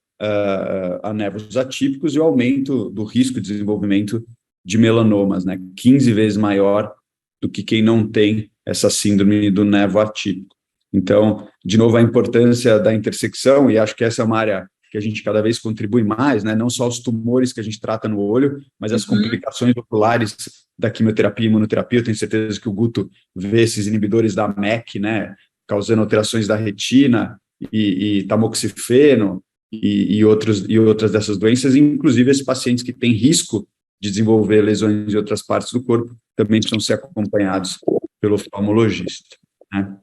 Speaker 4: a névoos atípicos e o aumento do risco de desenvolvimento de melanomas, né? 15 vezes maior do que quem não tem essa síndrome do névoa atípico. Então, de novo, a importância da intersecção, e acho que essa é uma área que a gente cada vez contribui mais, né? Não só os tumores que a gente trata no olho, mas as complicações oculares da quimioterapia e imunoterapia. Eu tenho certeza que o Guto vê esses inibidores da MEK, né? Causando alterações da retina e tamoxifeno e outras dessas doenças, inclusive esses pacientes que têm risco de desenvolver lesões em outras partes do corpo também precisam ser acompanhados pelo oftalmologista, né?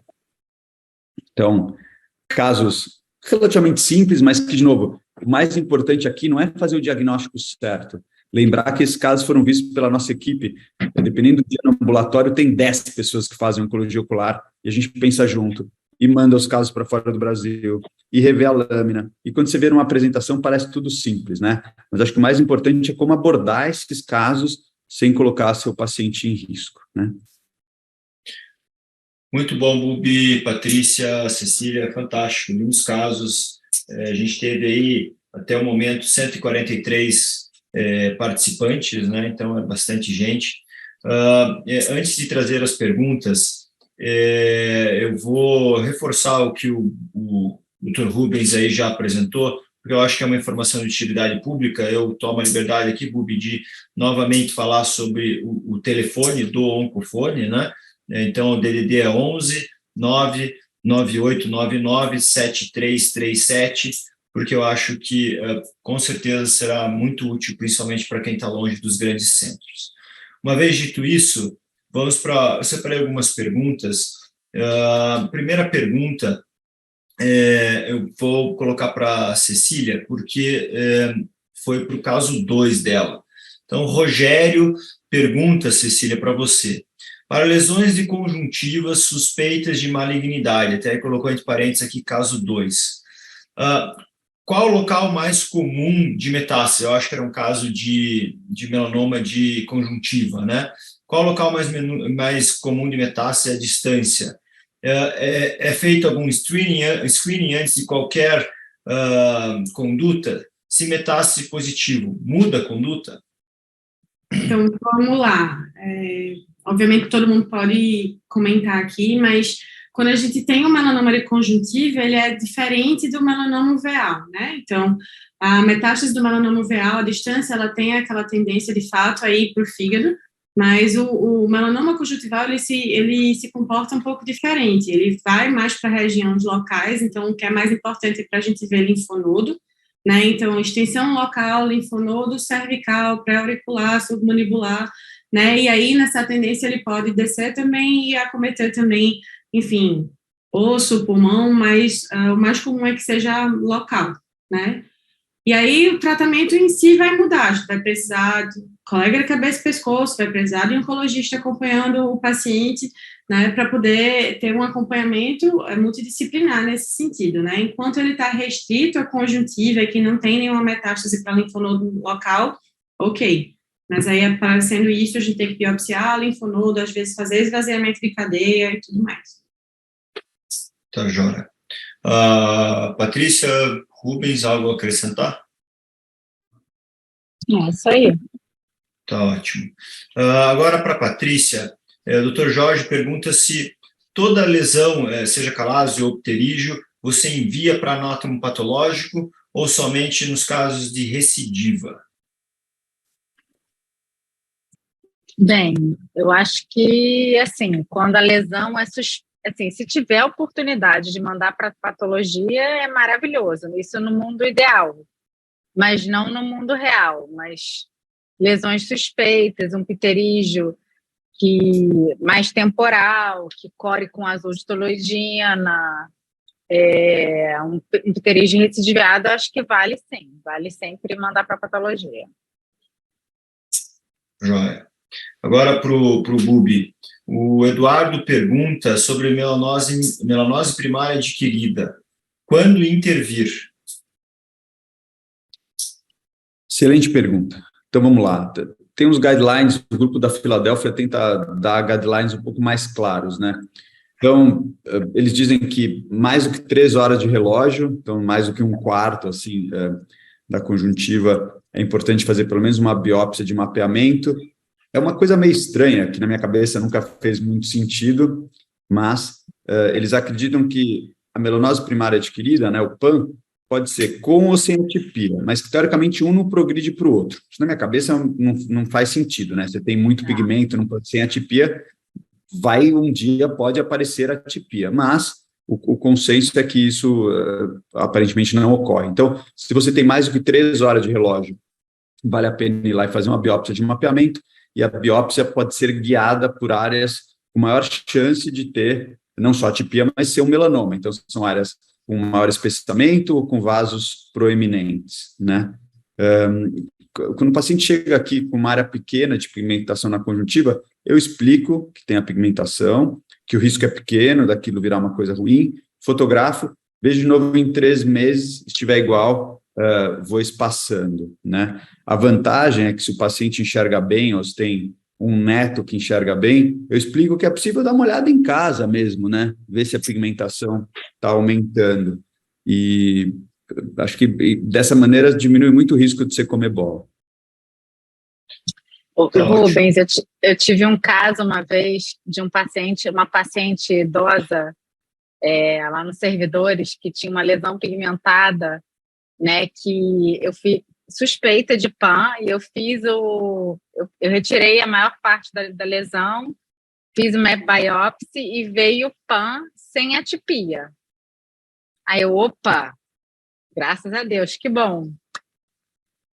Speaker 4: Então, casos relativamente simples, mas que, de novo, o mais importante aqui não é fazer o diagnóstico certo. Lembrar que esses casos foram vistos pela nossa equipe. Dependendo do dia no ambulatório, tem 10 pessoas que fazem oncologia ocular, e a gente pensa junto, e manda os casos para fora do Brasil, e revê a lâmina. E quando você vê numa apresentação, parece tudo simples, né? Mas acho que o mais importante é como abordar esses casos sem colocar seu paciente em risco, né?
Speaker 2: Muito bom, Bubi, Patrícia, Cecília, fantástico, lindos casos. A gente teve aí, até o momento, 143 participantes, né? Então é bastante gente. Antes de trazer as perguntas, eu vou reforçar o que o Dr. Rubens aí já apresentou, porque eu acho que é uma informação de utilidade pública. Eu tomo a liberdade aqui, Bubi, de novamente falar sobre o telefone do Oncofone, né? Então, o DDD é 11 99899 7337, porque eu acho que, com certeza, será muito útil, principalmente para quem está longe dos grandes centros. Uma vez dito isso, vamos para... Eu separei algumas perguntas. A primeira pergunta, eu vou colocar para a Cecília, porque foi para o caso 2 dela. Então, Rogério pergunta, Cecília, para você. Para lesões de conjuntivas suspeitas de malignidade, até colocou entre parênteses aqui caso 2. qual o local mais comum de metástase? Eu acho que era um caso de melanoma de conjuntiva, né? Qual o local mais comum de metástase à distância? É feito algum screening antes de qualquer conduta? Se metástase positivo, muda a conduta?
Speaker 3: Então, vamos lá. Obviamente, todo mundo pode comentar aqui, mas quando a gente tem um melanoma de conjuntiva, ele é diferente do melanoma uveal, né? Então, a metástase do melanoma uveal, a distância, ela tem aquela tendência, de fato, a ir para o fígado, mas o melanoma conjuntival, ele se comporta um pouco diferente. Ele vai mais para a região dos locais, então, o que é mais importante para a gente ver linfonodo, né? Então, extensão local, linfonodo cervical, pré-auricular, submandibular, né? E aí, nessa tendência, ele pode descer também e acometer também, enfim, osso, pulmão, mas o mais comum é que seja local, né? E aí, o tratamento em si vai mudar, a gente vai precisar de colega de cabeça e pescoço, vai precisar de um oncologista acompanhando o paciente, né, para poder ter um acompanhamento multidisciplinar nesse sentido, né, enquanto ele está restrito à conjuntiva e que não tem nenhuma metástase para linfonodo local, ok, mas aí aparecendo isso, a gente tem que biopsiar linfonodo, às vezes fazer esvaziamento de cadeia e tudo mais.
Speaker 2: Tá, joia. Patrícia, Rubens, algo a acrescentar?
Speaker 5: É isso aí.
Speaker 2: Tá ótimo. Agora, para a Patrícia, o Dr. Jorge pergunta se toda lesão, seja calásio ou pterígio, você envia para anátomo patológico ou somente nos casos de recidiva?
Speaker 5: Bem, eu acho que, assim, quando a lesão é assim, se tiver oportunidade de mandar para patologia, é maravilhoso. Isso no mundo ideal, mas não no mundo real. Mas lesões suspeitas, um pterígio que mais temporal, que corre com azul de toloidina, um pterígio recidiviado, acho que vale sim, vale sempre mandar para patologia.
Speaker 2: Joia. Agora para o Bubi. O Eduardo pergunta sobre melanose primária adquirida. Quando intervir?
Speaker 4: Excelente pergunta. Então, vamos lá. Tem uns guidelines, o grupo da Filadélfia tenta dar guidelines um pouco mais claros, né? Então, eles dizem que mais do que 3 horas de relógio, então mais do que 1/4, assim, da conjuntiva, é importante fazer pelo menos uma biópsia de mapeamento. É uma coisa meio estranha, que na minha cabeça nunca fez muito sentido, mas eles acreditam que a melanose primária adquirida, né, o PAN, pode ser com ou sem atipia, mas que, teoricamente, um não progride para o outro. Isso, na minha cabeça, não faz sentido, né? Você tem muito pigmento sem atipia, um dia pode aparecer atipia, mas o consenso é que isso aparentemente não ocorre. Então, se você tem mais do que 3 horas de relógio, vale a pena ir lá e fazer uma biópsia de mapeamento, e a biópsia pode ser guiada por áreas com maior chance de ter, não só atipia, mas ser um melanoma. Então, são áreas com maior espessamento ou com vasos proeminentes, né? Quando o paciente chega aqui com uma área pequena de pigmentação na conjuntiva, eu explico que tem a pigmentação, que o risco é pequeno daquilo virar uma coisa ruim, fotografo, vejo de novo em 3 meses, se estiver igual, vou espaçando, né? A vantagem é que se o paciente enxerga bem, ou se tem um neto que enxerga bem, eu explico que é possível dar uma olhada em casa mesmo, né? Ver se a pigmentação está aumentando. E acho que dessa maneira diminui muito o risco de você comer bola.
Speaker 5: Rubens, eu tive um caso uma vez de uma paciente idosa lá nos servidores que tinha uma lesão pigmentada, né, que eu fui suspeita de PAN e eu retirei a maior parte da lesão, fiz uma biópsia e veio PAN sem atipia. Aí opa, graças a Deus, que bom.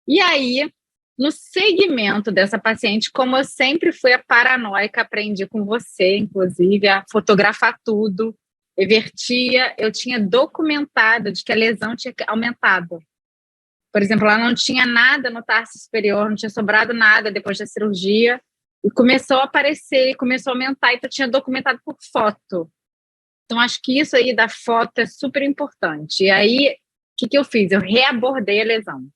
Speaker 5: E aí, no segmento dessa paciente, como eu sempre fui a paranoica, aprendi com você, inclusive, a fotografar tudo, eu tinha documentado de que a lesão tinha aumentado. Por exemplo, ela não tinha nada no tarso superior, não tinha sobrado nada depois da cirurgia, e começou a aparecer, começou a aumentar, então eu tinha documentado por foto. Então, acho que isso aí da foto é super importante. E aí, que eu fiz? Eu reabordei a lesão.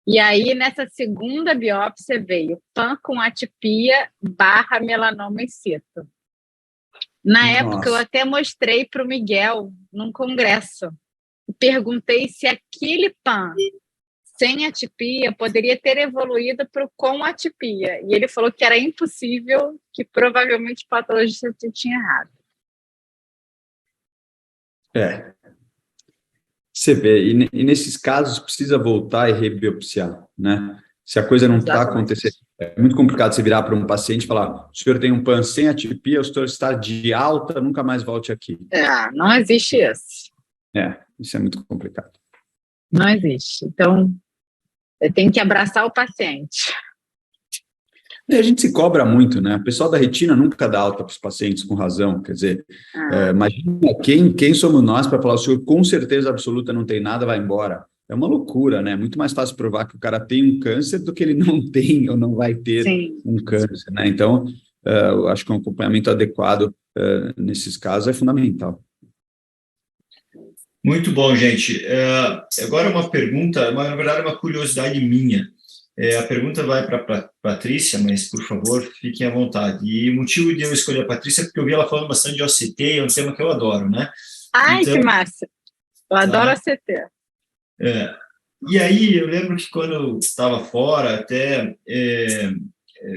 Speaker 5: E aí, nessa segunda biópsia, veio PAN com atipia / melanoma in situ. Na época, eu até mostrei para o Miguel, num congresso. Perguntei se aquele PAN sem atipia poderia ter evoluído para o com atipia. E ele falou que era impossível, que provavelmente o patologista tinha errado.
Speaker 4: Você vê, e nesses casos precisa voltar e rebiopsiar, né? Se a coisa não está acontecendo, é muito complicado você virar para um paciente e falar: o senhor tem um PAN sem atipia, o senhor está de alta, nunca mais volte aqui.
Speaker 5: Não existe isso.
Speaker 4: Isso é muito complicado.
Speaker 5: Não existe. Então, eu tenho que abraçar o paciente.
Speaker 4: E a gente se cobra muito, né? O pessoal da retina nunca dá alta para os pacientes com razão. Quer dizer, imagina quem somos nós para falar: o senhor com certeza absoluta não tem nada, vai embora. É uma loucura, né? Muito mais fácil provar que o cara tem um câncer do que ele não tem ou não vai ter um câncer, né? Então, eu acho que um acompanhamento adequado nesses casos é fundamental.
Speaker 2: Muito bom, gente. Agora uma pergunta, na verdade uma curiosidade minha. A pergunta vai para a Patrícia, mas, por favor, fiquem à vontade. E o motivo de eu escolher a Patrícia é porque eu vi ela falando bastante de OCT, é um tema que eu adoro, né?
Speaker 5: Ai, então, que massa! Eu adoro OCT.
Speaker 2: E aí, eu lembro que quando eu estava fora, até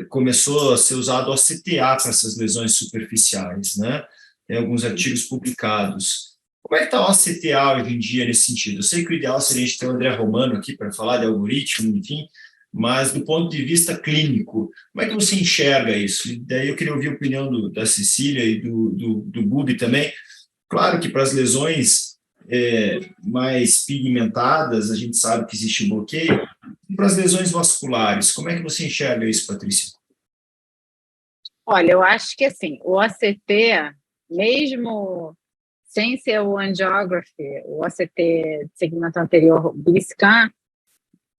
Speaker 2: começou a ser usado OCTA para essas lesões superficiais, né? Tem alguns artigos publicados. Como é que está o OCTA hoje em dia nesse sentido? Eu sei que o ideal seria a gente ter o André Romano aqui para falar de algoritmo, enfim, mas do ponto de vista clínico, como é que você enxerga isso? E daí eu queria ouvir a opinião da Cecília e do Bubi também. Claro que para as lesões mais pigmentadas, a gente sabe que existe bloqueio. E para as lesões vasculares, como é que você enxerga isso, Patrícia?
Speaker 5: Olha, eu acho que assim, o OCT, mesmo sem ser o angiography, o OCT de segmento anterior BISCAN,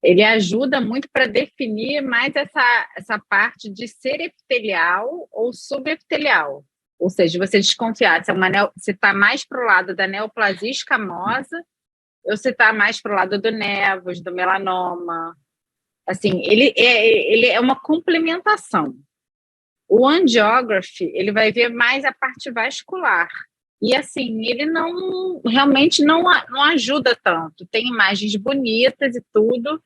Speaker 5: ele ajuda muito para definir mais essa parte de ser epitelial ou subepitelial. Ou seja, você desconfiar se está mais para o lado da neoplasia escamosa ou se está mais para o lado do nevus, do melanoma. Assim, ele é uma complementação. O angiography, ele vai ver mais a parte vascular. E, assim, ele realmente não ajuda tanto. Tem imagens bonitas e tudo,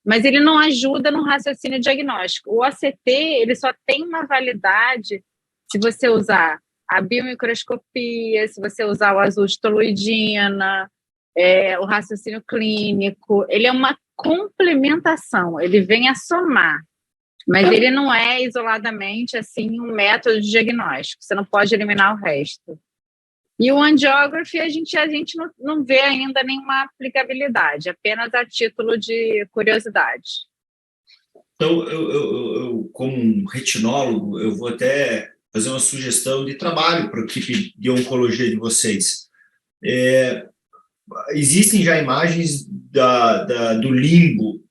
Speaker 5: mas ele não ajuda no raciocínio diagnóstico. O OCT, ele só tem uma validade se você usar a biomicroscopia, se você usar o azul de toluidina, o raciocínio clínico. Ele é uma complementação, ele vem a somar, mas ele não é isoladamente assim um método de diagnóstico. Você não pode eliminar o resto. E o angiography, a gente não vê ainda nenhuma aplicabilidade, apenas a título de curiosidade.
Speaker 2: Então, eu como um retinólogo, eu vou até fazer uma sugestão de trabalho para a equipe de oncologia de vocês. Existem já imagens do limbo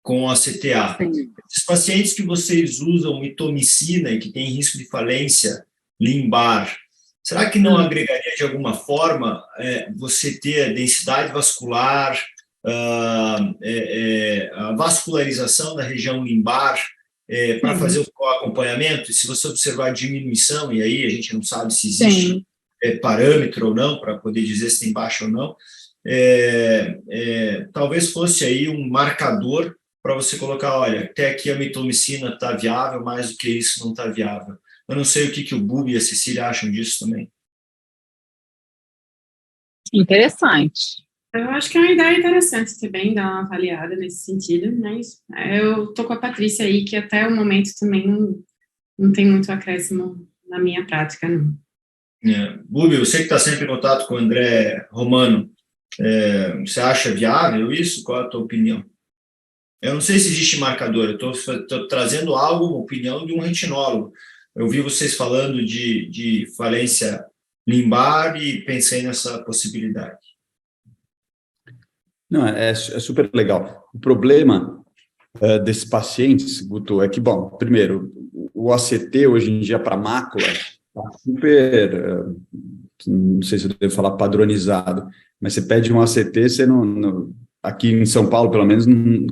Speaker 2: com a CTA.
Speaker 5: Sim.
Speaker 2: Esses pacientes que vocês usam mitomicina e que têm risco de falência limbar, será que não agregaria de alguma forma você ter a densidade vascular, a vascularização da região limbar para fazer o acompanhamento? E se você observar diminuição, e aí a gente não sabe se existe parâmetro ou não para poder dizer se tem baixa ou não, talvez fosse aí um marcador para você colocar: olha, até aqui a mitomicina está viável, mais do que isso não está viável. Eu não sei o que o Bubi e a Cecília acham disso também.
Speaker 5: Interessante.
Speaker 3: Eu acho que é uma ideia interessante também dar uma avaliada nesse sentido, mas eu tô com a Patrícia aí, que até o momento também não tem muito acréscimo na minha prática, não.
Speaker 2: Bubi, você que está sempre em contato com o André Romano, você acha viável isso? Qual é a tua opinião? Eu não sei se existe marcador, eu estou trazendo algo, uma opinião de um retinólogo. Eu vi vocês falando de falência limbar e pensei nessa possibilidade.
Speaker 4: Não, é super legal. O problema desses pacientes, Guto, é que, bom, primeiro, o OCT hoje em dia para mácula está super não sei se eu devo falar padronizado, mas você pede um ACT, você aqui em São Paulo, pelo menos,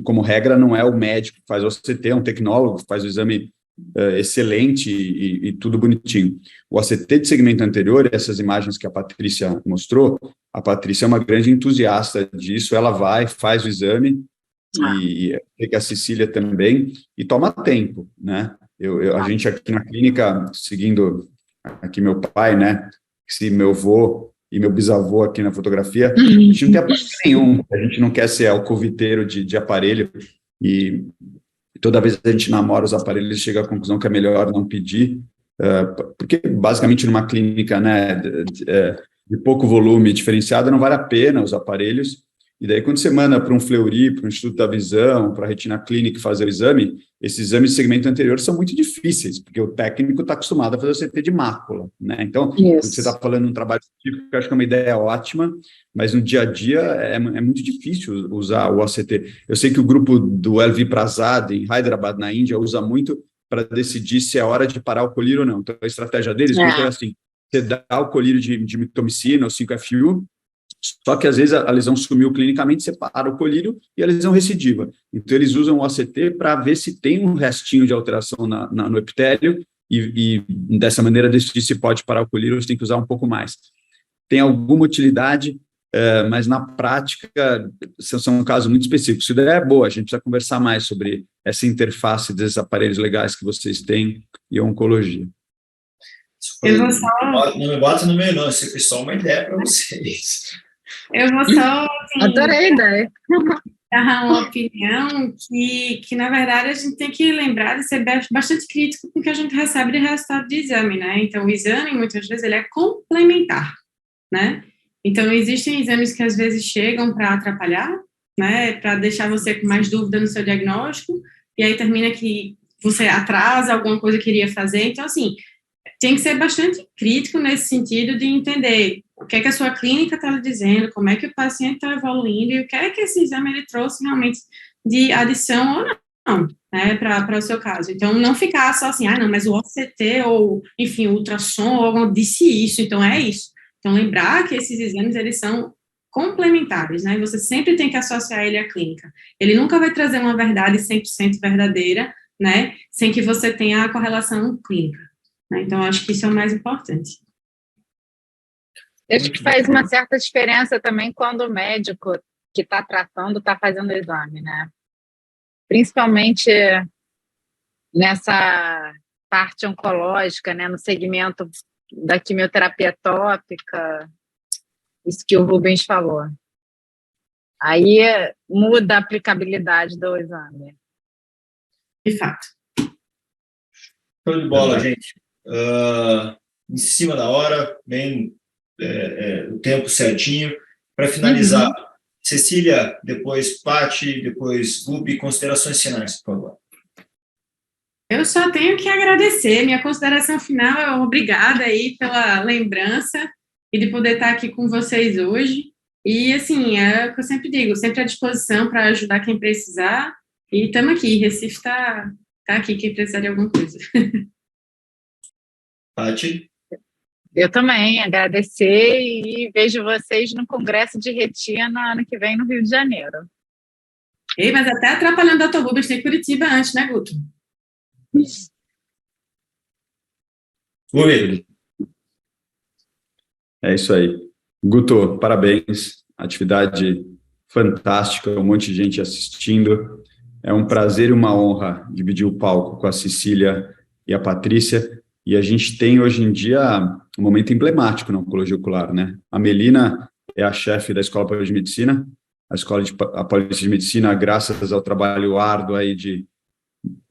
Speaker 4: como regra, não é o médico que faz o ACT, é um tecnólogo que faz o exame excelente e tudo bonitinho. O ACT de segmento anterior, essas imagens que a Patrícia mostrou, a Patrícia é uma grande entusiasta disso, ela vai, faz o exame, e a Cecília também, e toma tempo, né? A gente aqui na clínica, seguindo aqui meu pai, né, se meu avô e meu bisavô aqui na fotografia, a gente não tem apoio nenhum, a gente não quer ser alcoviteiro de aparelho, e toda vez que a gente namora os aparelhos, chega à conclusão que é melhor não pedir, porque basicamente numa clínica, né, de pouco volume diferenciada, não vale a pena os aparelhos, e daí quando você manda para um Fleury, para o Instituto da Visão, para a Retina Clinic fazer o exame, esses exames de segmento anterior são muito difíceis, porque o técnico está acostumado a fazer o CT de mácula, né? Então, quando você está falando de um trabalho científico, eu acho que é uma ideia ótima, mas no dia a dia é muito difícil usar o ACT. Eu sei que o grupo do LV Prasad, em Hyderabad, na Índia, usa muito para decidir se é hora de parar o colírio ou não. Então, a estratégia deles é assim, você dá o colírio de mitomicina, ou 5-FU, só que, às vezes, a lesão sumiu clinicamente, você para o colírio e a lesão recidiva. Então, eles usam o ACT para ver se tem um restinho de alteração no epitélio e, dessa maneira, decidir se pode parar o colírio ou se tem que usar um pouco mais. Tem alguma utilidade, mas, na prática, são casos muito específicos. Se der, é boa, a gente precisa conversar mais sobre essa interface desses aparelhos legais que vocês têm e a oncologia.
Speaker 2: Não me bota no meio, não. Isso é só uma ideia para vocês.
Speaker 3: Eu vou só assim,
Speaker 5: adorei a ideia.
Speaker 3: Dar uma opinião que, na verdade, a gente tem que lembrar de ser bastante crítico com o que a gente recebe de resultado de exame, né? Então, o exame, muitas vezes, ele é complementar, né? Então, existem exames que, às vezes, chegam para atrapalhar, né? Para deixar você com mais dúvida no seu diagnóstico, e aí termina que você atrasa alguma coisa que iria fazer. Então, assim, tem que ser bastante crítico nesse sentido de entender o que é que a sua clínica está lhe dizendo, como é que o paciente está evoluindo e o que é que esse exame ele trouxe realmente de adição ou não, né, para o seu caso. Então, não ficar só assim, não, mas o OCT ou, enfim, o ultrassom ou algo disse isso, então é isso. Então, lembrar que esses exames, eles são complementares, né, você sempre tem que associar ele à clínica. Ele nunca vai trazer uma verdade 100% verdadeira, né, sem que você tenha a correlação clínica. Então, acho que isso é o mais importante.
Speaker 5: Acho que faz uma certa diferença também quando o médico que está tratando está fazendo o exame, né? Principalmente nessa parte oncológica, né? No segmento da quimioterapia tópica, isso que o Rubens falou. Aí muda a aplicabilidade do exame.
Speaker 3: De fato.
Speaker 2: Show de bola, gente. Em cima da hora, bem o tempo certinho. Para finalizar, Cecília, depois Paty, depois Gubi, considerações finais, por favor.
Speaker 3: Eu só tenho que agradecer. Minha consideração final é obrigada aí pela lembrança e de poder estar aqui com vocês hoje. E, assim, é o que eu sempre digo, sempre à disposição para ajudar quem precisar. E estamos aqui, Recife está aqui, quem precisar de alguma coisa.
Speaker 2: Paty?
Speaker 5: Eu também, agradecer e vejo vocês no Congresso de Retina ano que vem no Rio de Janeiro.
Speaker 3: Ei, mas até atrapalhando a Dr. Rubens, tem Curitiba antes, né, Guto?
Speaker 2: Oi.
Speaker 4: É isso aí. Guto, parabéns. Atividade fantástica, um monte de gente assistindo. É um prazer e uma honra dividir o palco com a Cecília e a Patrícia. E a gente tem, hoje em dia, um momento emblemático na oncologia ocular, né? A Melina é a chefe da Escola Paulista de Medicina. A Escola Paulista de Medicina, graças ao trabalho árduo aí de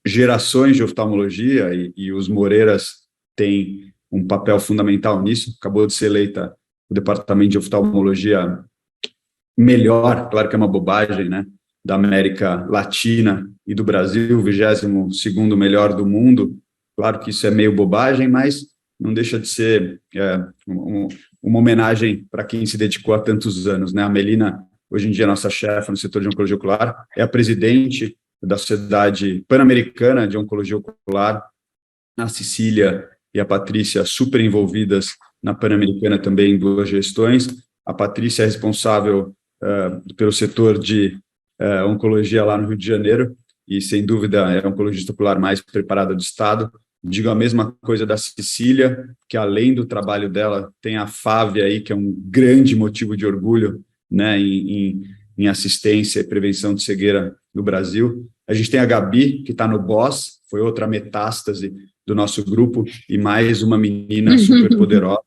Speaker 4: gerações de oftalmologia, e os Moreiras têm um papel fundamental nisso. Acabou de ser eleita o Departamento de Oftalmologia melhor, claro que é uma bobagem, né? Da América Latina e do Brasil, 22º melhor do mundo. Claro que isso é meio bobagem, mas não deixa de ser uma homenagem para quem se dedicou há tantos anos, né? A Melina, hoje em dia, é nossa chefe no setor de oncologia ocular, é a presidente da Sociedade Pan-Americana de Oncologia Ocular. A Cecília e a Patrícia, super envolvidas na Pan-Americana também em 2 gestões. A Patrícia é responsável pelo setor de oncologia lá no Rio de Janeiro, e sem dúvida é a oncologista ocular mais preparada do estado. Digo a mesma coisa da Cecília, que além do trabalho dela, tem a Fávia aí, que é um grande motivo de orgulho, né, em assistência e prevenção de cegueira no Brasil. A gente tem a Gabi, que está no BOSS, foi outra metástase do nosso grupo, e mais uma menina super poderosa,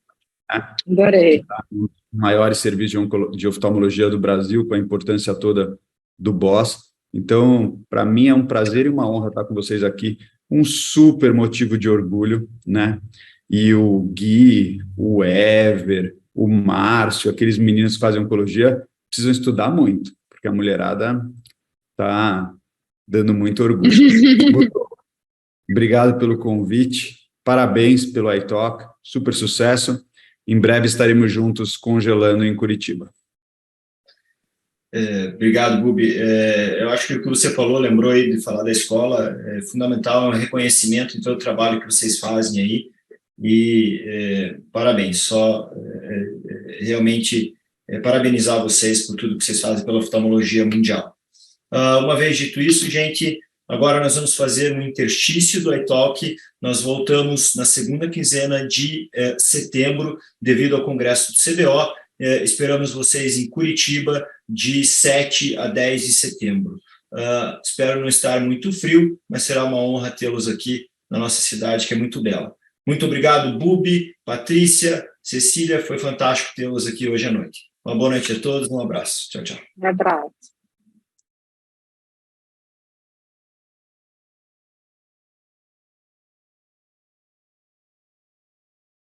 Speaker 4: né?
Speaker 5: Adorei.
Speaker 4: Tá nos maiores serviços de oftalmologia do Brasil, com a importância toda do BOSS. Então, para mim é um prazer e uma honra estar com vocês aqui, um super motivo de orgulho, né? E o Gui, o Ever, o Márcio, aqueles meninos que fazem oncologia, precisam estudar muito, porque a mulherada está dando muito orgulho. Obrigado pelo convite, parabéns pelo iTalk, super sucesso. Em breve estaremos juntos congelando em Curitiba.
Speaker 2: Obrigado, Bubi. Eu acho que o que você falou, lembrou aí de falar da escola, é fundamental, é um reconhecimento em todo o trabalho que vocês fazem aí, e parabéns, realmente parabenizar vocês por tudo que vocês fazem pela oftalmologia mundial. Uma vez dito isso, gente, agora nós vamos fazer um interstício do iTalk. Nós voltamos na segunda quinzena de setembro, devido ao congresso do CBO. Esperamos vocês em Curitiba, de 7 a 10 de setembro. Espero não estar muito frio, mas será uma honra tê-los aqui na nossa cidade, que é muito bela. Muito obrigado, Bubi, Patrícia, Cecília, foi fantástico tê-los aqui hoje à noite. Uma boa noite a todos, um abraço. Tchau, tchau.
Speaker 5: Um abraço.